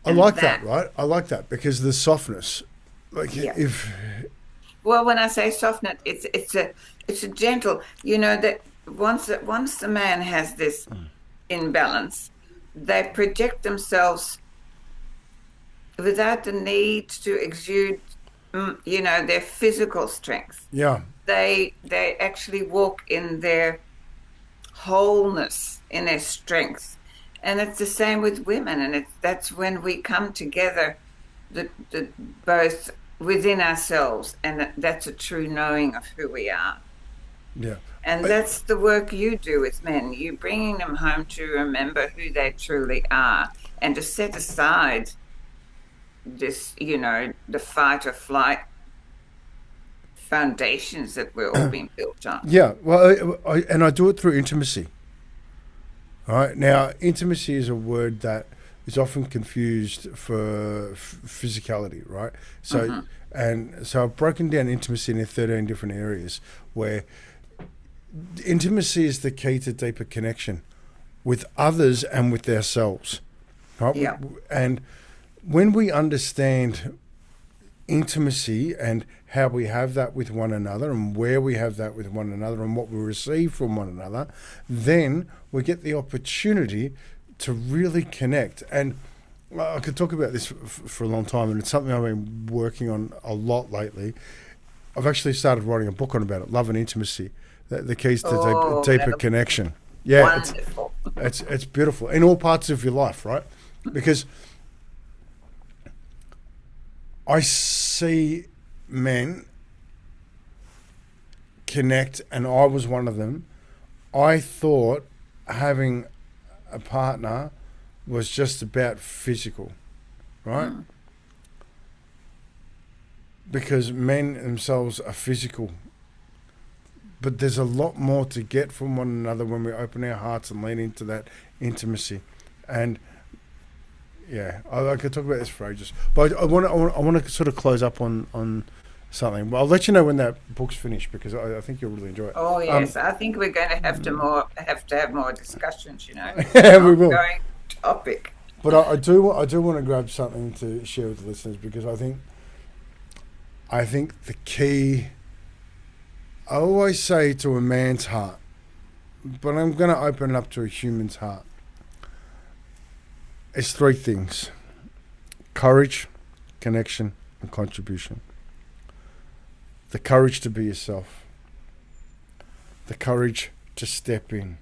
I like that, right? I like that because the softness, like if. Well, when I say softness, it's a gentle. You know that once the man has this imbalance, they project themselves without the need to exude, their physical strength. Yeah. They actually walk in their wholeness, in their strength. And it's the same with women, and that's when we come together, both within ourselves, and that's a true knowing of who we are. Yeah. And that's the work you do with men. You're bringing them home to remember who they truly are, and to set aside this, the fight or flight foundations that we're all being built on. Yeah, well, and I do it through intimacy. All right. Now, intimacy is a word that is often confused for physicality, right? So, Mm-hmm. and so I've broken down intimacy into 13 different areas where intimacy is the key to deeper connection with others and with ourselves, right? Yeah. And when we understand intimacy and how we have that with one another and where we have that with one another and what we receive from one another, then we get the opportunity to really connect. And I could talk about this for a long time, and it's something I've been working on a lot lately. I've actually started writing a book on about it, love and intimacy, the keys to Oh, deeper that'll be connection. Yeah, wonderful. it's beautiful in all parts of your life, right? Because I see men connect, and I was one of them. I thought having a partner was just about physical, right? Mm. Because men themselves are physical. But there's a lot more to get from one another when we open our hearts and lean into that intimacy. And yeah, I could talk about this for ages. But I want to sort of close up on something. Well, I'll let you know when that book's finished because I think you'll really enjoy it. Oh yes, I think we're going to have to have more discussions. It's Yeah, an we will. ongoing topic. But I do want to grab something to share with the listeners because I think the key. I always say to a man's heart, but I'm going to open it up to a human's heart. It's three things: courage, connection, and contribution. The courage to be yourself. The courage to step in.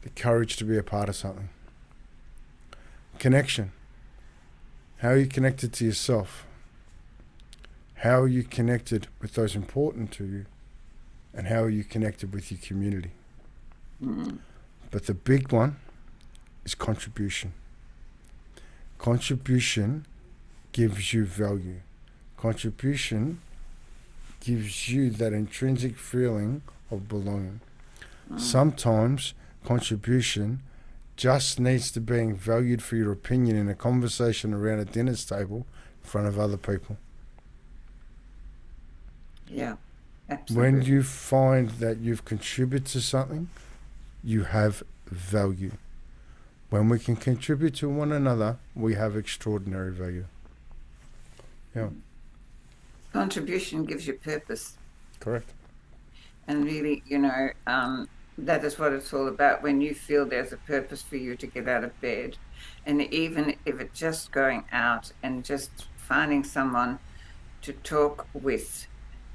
The courage to be a part of something. Connection. How are you connected to yourself? How are you connected with those important to you? And how are you connected with your community? Mm. But the big one is contribution. Contribution gives you value. Contribution gives you that intrinsic feeling of belonging. Mm. Sometimes contribution just needs to be valued for your opinion in a conversation around a dinner table in front of other people. Yeah, When absolutely. you find that you've contributed to something, you have value. When we can contribute to one another, we have extraordinary value. Yeah, Contribution gives you purpose, correct. and really, that is what it's all about. When you feel there's a purpose for you to get out of bed, and even if it's just going out and just finding someone to talk with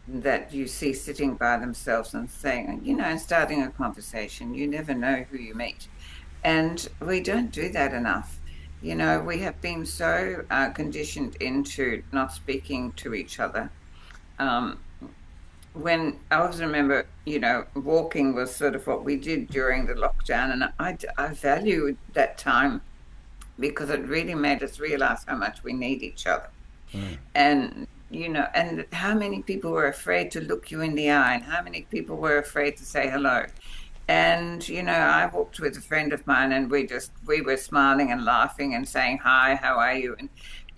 that you see sitting by themselves and saying, and starting a conversation. You never know who you meet. And we don't do that enough. We have been so conditioned into not speaking to each other. Um, when I always remember, walking was sort of what we did during the lockdown, and I valued that time because it really made us realize how much we need each other. Mm. And how many people were afraid to look you in the eye, and how many people were afraid to say hello. And I walked with a friend of mine, and we were smiling and laughing and saying hi, how are you,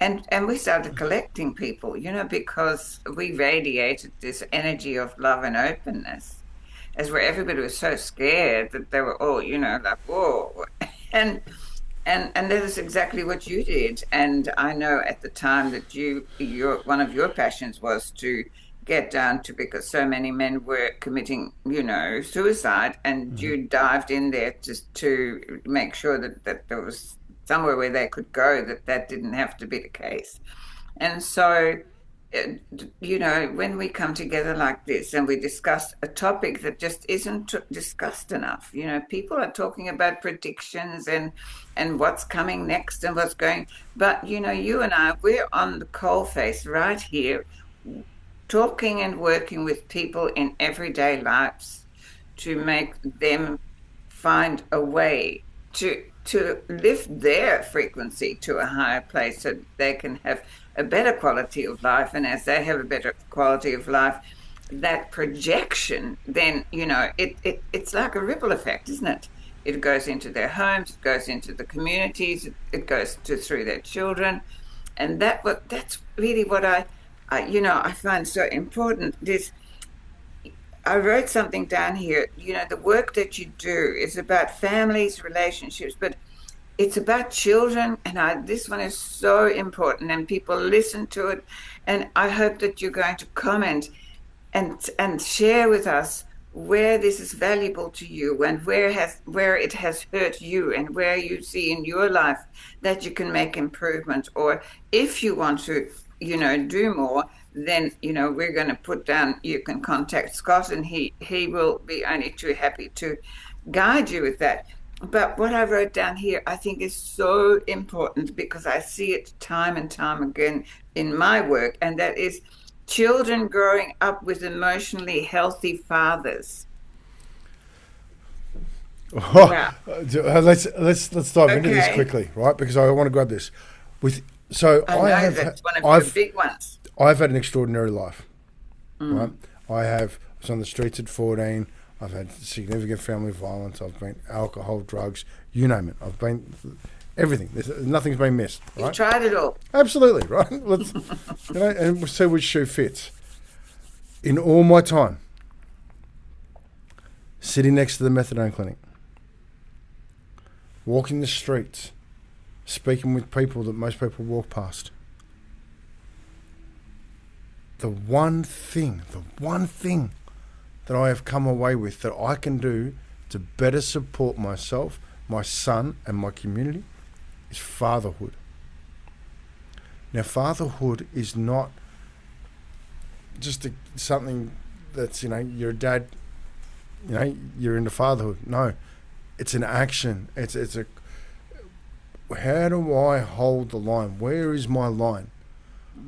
and we started collecting people, because we radiated this energy of love and openness, as where everybody was so scared that they were all, like, whoa. and and that is exactly what you did. And I know at the time that your one of your passions was to get down to, because so many men were committing, suicide, and Mm-hmm. you dived in there just to make sure that there was somewhere where they could go, that didn't have to be the case. And so, when we come together like this and we discuss a topic that just isn't discussed enough, people are talking about predictions and what's coming next and what's going. But, you and I, we're on the coalface right here, talking and working with people in everyday lives to make them find a way to lift their frequency to a higher place so they can have a better quality of life, and as they have a better quality of life, that projection, then, it's like a ripple effect, isn't it? It goes into their homes, it goes into the communities, it goes through their children. And that's really what I find so important. I wrote something down here. The work that you do is about families, relationships, but it's about children. And this one is so important, and people listen to it. And I hope that you're going to comment and share with us where this is valuable to you, and where it has hurt you, and where you see in your life that you can make improvement. Or if you want to do more, then we're going to put down, you can contact Scott, and he will be only too happy to guide you with that. But what I wrote down here, I think, is so important, because I see it time and time again in my work, and that is children growing up with emotionally healthy fathers. Wow. Let's dive into this quickly, right? Because I want to grab this. I have that's one of your big ones. I've had an extraordinary life, right? I was on the streets at 14. I've had significant family violence. I've been alcohol, drugs, you name it. I've been everything. Nothing's been missed. Right? You've tried it all. Absolutely, right? Let's and we'll see which shoe fits. In all my time, sitting next to the methadone clinic, walking the streets, speaking with people that most people walk past. The one thing that I have come away with that I can do to better support myself, my son, and my community is fatherhood. Now, fatherhood is not just something that's, you're a dad, you're into fatherhood. No, it's an action. It's a, how do I hold the line? Where is my line?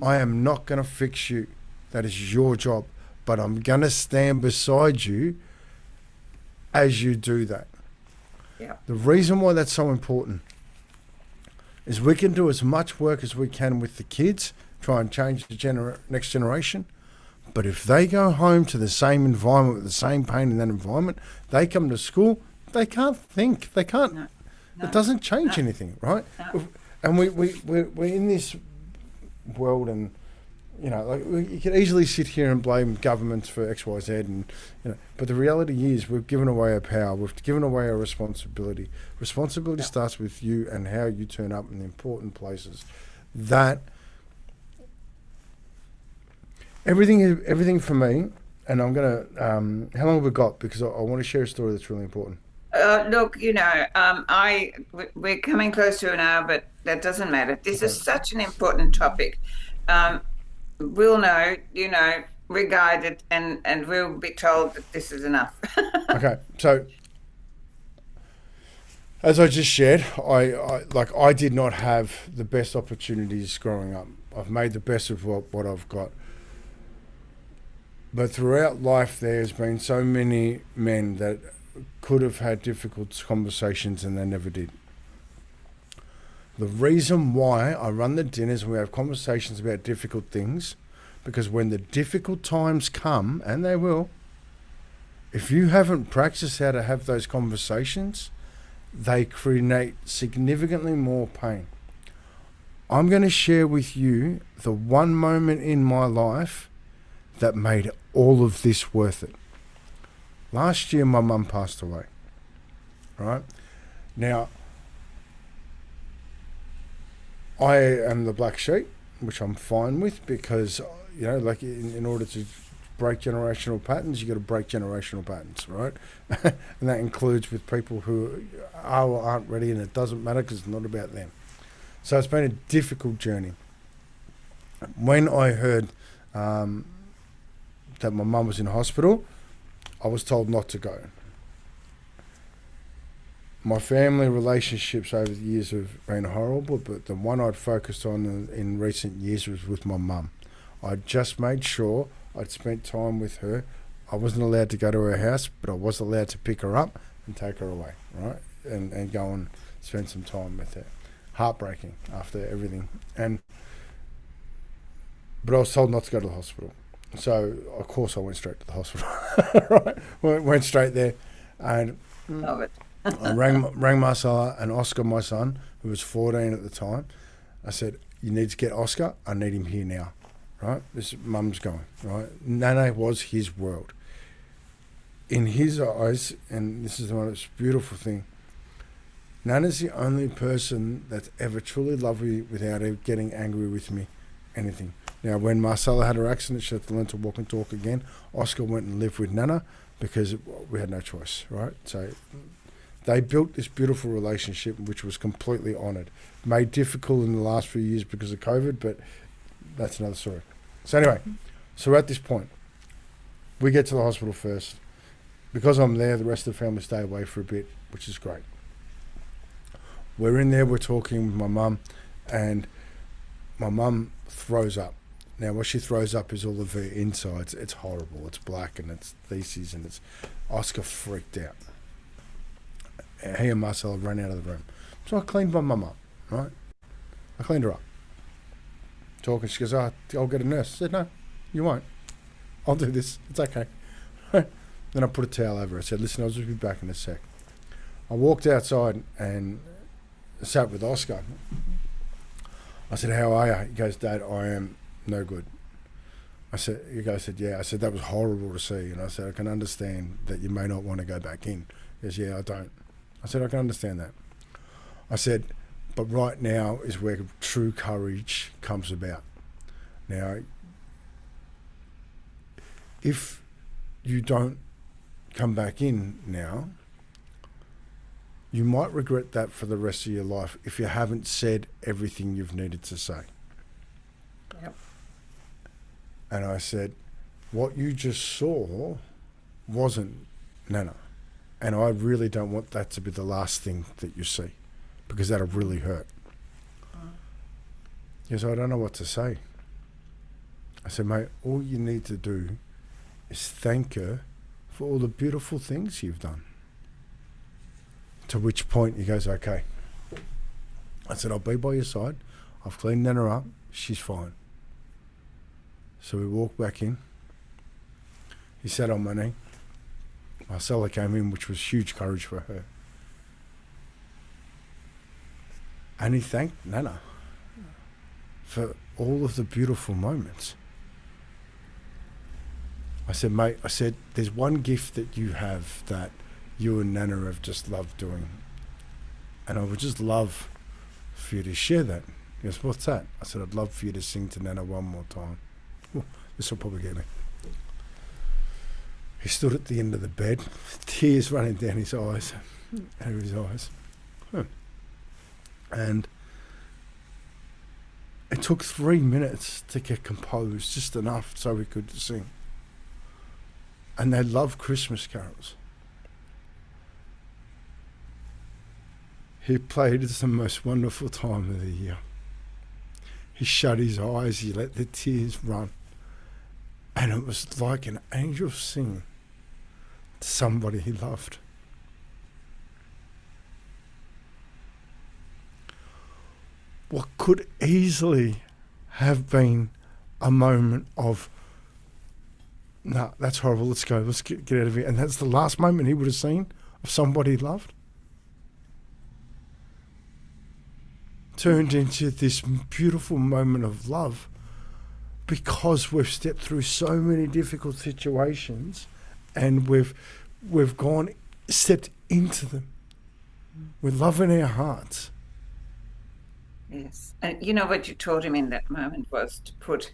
I am not going to fix you. That is your job. But I'm going to stand beside you as you do that. Yeah. The reason why that's so important is we can do as much work as we can with the kids, try and change the next generation. But if they go home to the same environment with the same pain in that environment, they come to school, they can't think. They can't. No. It doesn't change anything, right? No. And we're in this world, and you can easily sit here and blame governments for X, Y, Z, and but the reality is we've given away our power. We've given away our responsibility. Responsibility starts with you and how you turn up in the important places. That everything for me, and I'm gonna. How long have we got? Because I want to share a story that's really important. Look, we're coming close to an hour, but that doesn't matter. This is such an important topic. We'll know, we're guided, and we'll be told that this is enough. Okay, so as I just shared, I did not have the best opportunities growing up. I've made the best of what I've got. But throughout life, there's been so many men that could have had difficult conversations and they never did. The reason why I run the dinners and we have conversations about difficult things, because when the difficult times come, and they will, if you haven't practiced how to have those conversations, they create significantly more pain. I'm going to share with you the one moment in my life that made all of this worth it. Last year, my mum passed away, right? Now, I am the black sheep, which I'm fine with, because, in order to break generational patterns, you got to break generational patterns, right? And that includes with people who are or aren't ready, and it doesn't matter because it's not about them. So it's been a difficult journey. When I heard that my mum was in hospital, I was told not to go. My family relationships over the years have been horrible, but the one I'd focused on in recent years was with my mum. I just made sure I'd spent time with her. I wasn't allowed to go to her house, but I was allowed to pick her up and take her away, right? And go and spend some time with her. Heartbreaking after everything. And but I was told not to go to the hospital. So, of course, I went straight to the hospital. Right? Went straight there. And Love it. I rang Marcella and Oscar, my son, who was 14 at the time. I said, you need to get Oscar. I need him here now. Right? This mum's going. Right? Nana was his world. In his eyes, and this is the most beautiful thing, Nana's the only person that's ever truly loved me without ever getting angry with me, anything. Now, when Marcella had her accident, she had to learn to walk and talk again. Oscar went and lived with Nana because we had no choice, right? So they built this beautiful relationship which was completely honoured. Made difficult in the last few years because of COVID, but that's another story. So anyway, so at this point, we get to the hospital first. Because I'm there, the rest of the family stay away for a bit, which is great. We're in there, we're talking with my mum, and my mum throws up. Now, what she throws up is all of her insides. It's horrible. It's black and it's feces and it's... Oscar freaked out. He and Marcella ran out of the room. So I cleaned my mum up, right? I cleaned her up. Talking, she goes, I'll get a nurse. I said, no, you won't. I'll do this. It's okay. Then I put a towel over her. I said, listen, I'll just be back in a sec. I walked outside and sat with Oscar. I said, how are you? He goes, Dad, I am no good. You guys said, yeah. I said, that was horrible to see. And I said, I can understand that you may not want to go back in. He goes, yeah, I don't. I said, I can understand that. I said, but right now is where true courage comes about. Now, if you don't come back in now, you might regret that for the rest of your life if you haven't said everything you've needed to say. Yep. And I said, what you just saw wasn't Nana. And I really don't want that to be the last thing that you see, because that'll really hurt. He goes, I don't know what to say. I said, mate, all you need to do is thank her for all the beautiful things you've done. To which point he goes, okay. I said, I'll be by your side. I've cleaned Nana up. She's fine. So we walked back in. He sat on my knee. Marcella came in, which was huge courage for her. And he thanked Nana for all of the beautiful moments. I said, mate, there's one gift that you have that you and Nana have just loved doing. And I would just love for you to share that. He goes, what's that? I said, I'd love for you to sing to Nana one more time. Ooh, this will probably get me. He stood at the end of the bed, tears running down his eyes, out of his eyes. And it took 3 minutes to get composed, just enough so we could sing. And they love Christmas carols. He played the most wonderful time of the year. He shut his eyes, he let the tears run. And it was like an angel singing to somebody he loved. What could easily have been a moment of, no, that's horrible, let's go, let's get out of here. And that's the last moment he would have seen of somebody he loved. Turned into this beautiful moment of love because we've stepped through so many difficult situations and we've stepped into them with love in our hearts. Yes. And you know what you taught him in that moment was to put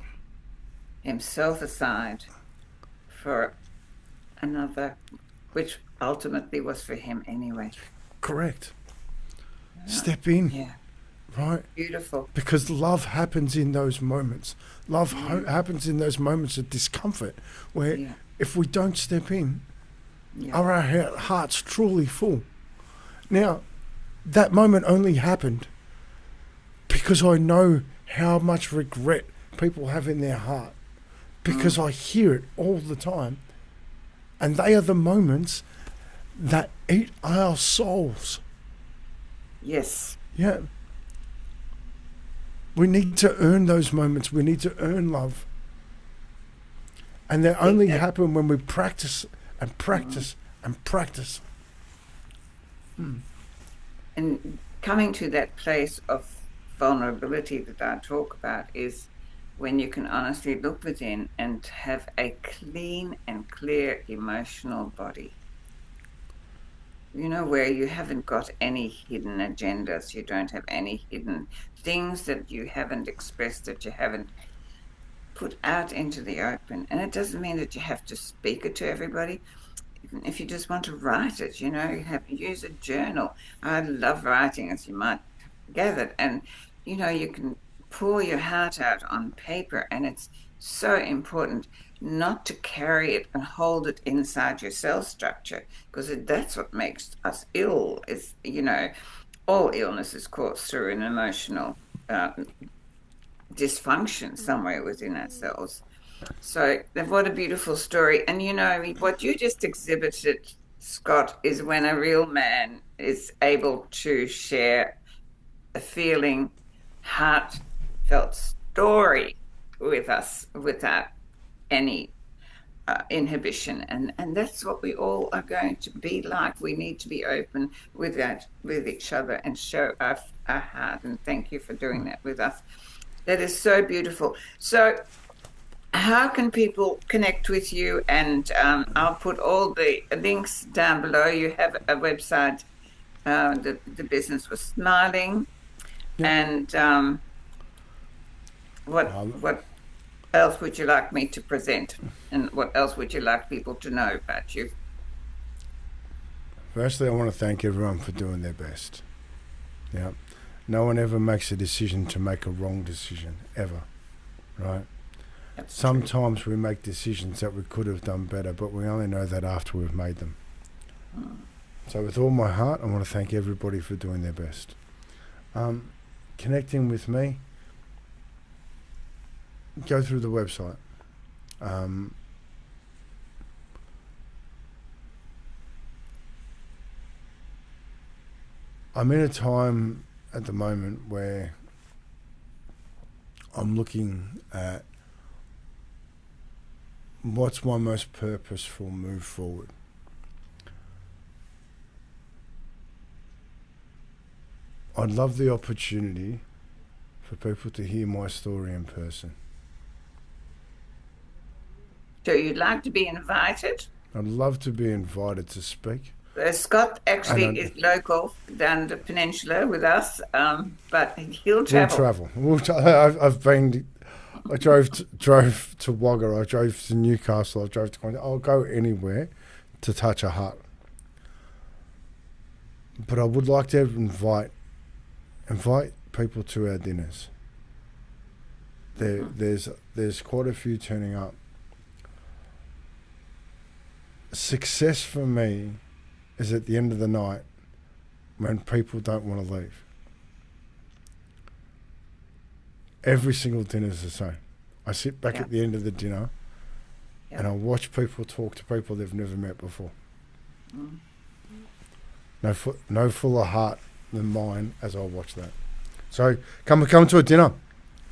himself aside for another, which ultimately was for him anyway. Correct. Step in. Yeah. Right? Beautiful. Because love happens in those moments. Love happens in those moments of discomfort where if we don't step in, are our hearts truly full? Now, that moment only happened because I know how much regret people have in their heart, because I hear it all the time. And they are the moments that eat our souls. Yes. Yeah. We need to earn those moments. We need to earn love. And they only happen when we practice and practice and practice. And coming to that place of vulnerability that I talk about is when you can honestly look within and have a clean and clear emotional body. Where you haven't got any hidden agendas, you don't have any hidden things that you haven't expressed, that you haven't put out into the open. And it doesn't mean that you have to speak it to everybody. Even if you just want to write it, use a journal. I love writing, as you might have gathered. And, you can pour your heart out on paper, and it's so important not to carry it and hold it inside your cell structure, because that's what makes us ill. Is all illness is caused through an emotional dysfunction somewhere within ourselves. So what a beautiful story. And what you just exhibited, Scott, is when a real man is able to share a feeling, heartfelt story with us without any inhibition, and that's what we all are going to be like. We need to be open with each other and show our heart. And thank you for doing that with us. That is so beautiful. So how can people connect with you? And I'll put all the links down below. You have a website, the business was smiling. And what else would you like me to present, and what else would you like people to know about you? Firstly, I want to thank everyone for doing their best. Yeah, no one ever makes a decision to make a wrong decision, ever, right? That's Sometimes we make decisions that we could have done better, but we only know that after we've made them. So with all my heart, I want to thank everybody for doing their best. Connecting with me, go through the website. I'm in a time at the moment where I'm looking at what's my most purposeful move forward. I'd love the opportunity for people to hear my story in person. So you'd like to be invited? I'd love to be invited to speak. Scott actually is local down the peninsula with us, but he'll travel. I've been. I drove to Wagga. I drove to Newcastle. I drove to Queensland. I'll go anywhere to touch a heart. But I would like to invite people to our dinners. There's quite a few turning up. Success for me is at the end of the night when people don't want to leave. Every single dinner is the same. I sit back at the end of the dinner and I watch people talk to people they've never met before. No fuller heart than mine as I watch that. So come to a dinner.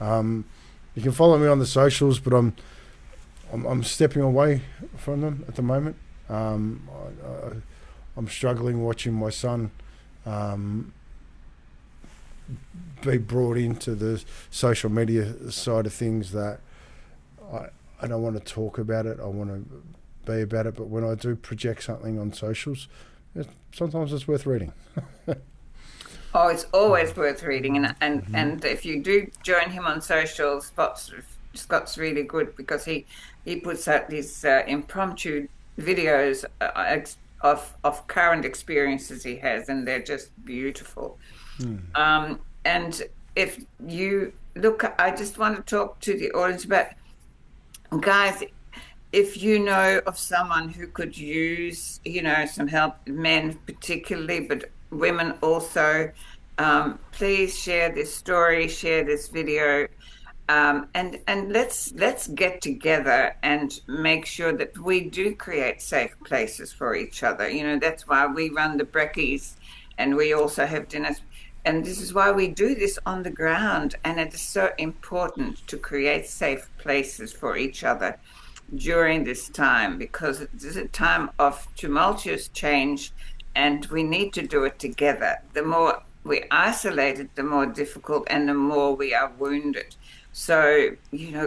You can follow me on the socials, but I'm stepping away from them at the moment. I'm struggling watching my son be brought into the social media side of things that I don't want to talk about it. I want to be about it. But when I do project something on socials, sometimes it's worth reading. Oh, it's always worth reading. And if you do join him on socials, Scott's really good because he puts out these impromptu videos of current experiences he has, and they're just beautiful. And if you look, I just want to talk to the audience about, guys, if you know of someone who could use, some help, men particularly, but women also, please share this story, share this video, and let's get together and make sure that we do create safe places for each other. That's why we run the brekkies, and we also have dinners. And this is why we do this on the ground. And it is so important to create safe places for each other during this time, because it is a time of tumultuous change and we need to do it together. The more we're isolated, the more difficult and the more we are wounded. So,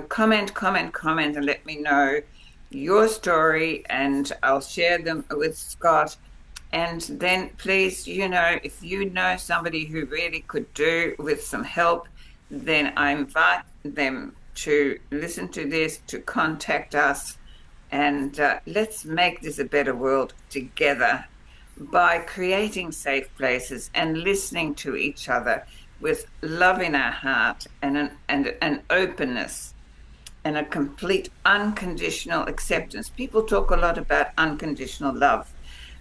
comment, and let me know your story, and I'll share them with Scott. And then please, if you know somebody who really could do with some help, then I invite them to listen to this, to contact us, and let's make this a better world together by creating safe places and listening to each other with love in our heart and an openness and a complete unconditional acceptance. People talk a lot about unconditional love.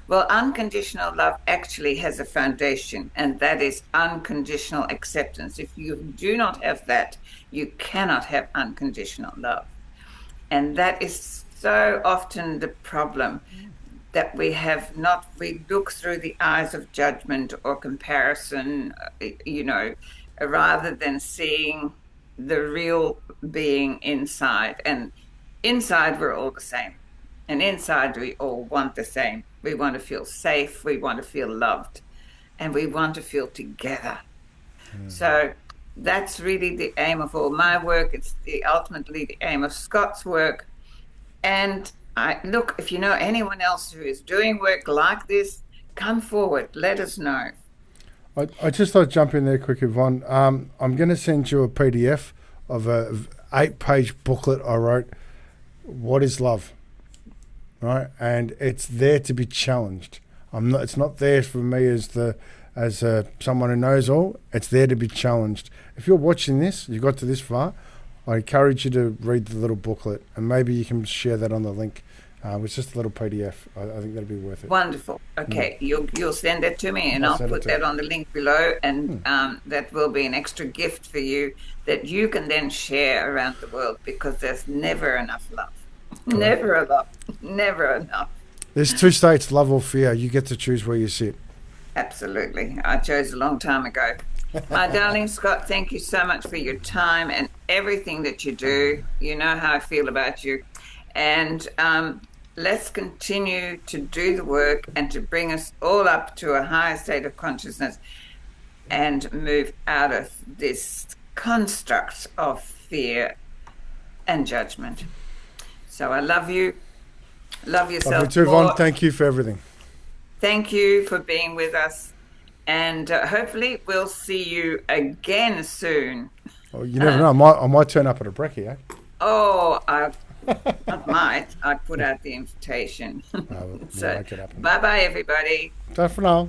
Well, unconditional love actually has a foundation, and that is unconditional acceptance. If you do not have that, you cannot have unconditional love. And that is so often the problem, that we look through the eyes of judgment or comparison, rather than seeing the real being inside. And inside, we're all the same. And inside, we all want the same. We want to feel safe. We want to feel loved. And we want to feel together. So that's really the aim of all my work. It's ultimately the aim of Scott's work. And look, if you know anyone else who is doing work like this, come forward. Let us know. I just thought I'd jump in there quickly, Vonn. I'm going to send you a PDF of a 8-page booklet I wrote, What is Love? Right? And it's there to be challenged. It's not there for me as someone who knows all. It's there to be challenged. If you're watching this, you got to this far, I encourage you to read the little booklet, and maybe you can share that on the link. It's just a little PDF. I think that'll be worth it. Wonderful. Okay, you'll send it to me, and I'll put that on the link below, and that will be an extra gift for you that you can then share around the world, because there's never enough love. Correct. Never enough. There's 2 states, love or fear. You get to choose where you sit. Absolutely. I chose a long time ago. My darling Scott, thank you so much for your time and everything that you do. You know how I feel about you. And let's continue to do the work and to bring us all up to a higher state of consciousness and move out of this construct of fear and judgment. So I love you. Love yourself. Love you too, Vonn. Thank you for everything. Thank you for being with us. And hopefully we'll see you again soon. Oh, you never know. I might turn up at a brekkie, eh? Oh, I might. I put out the invitation. We'll So, make it happen. bye-bye, everybody. Bye for now.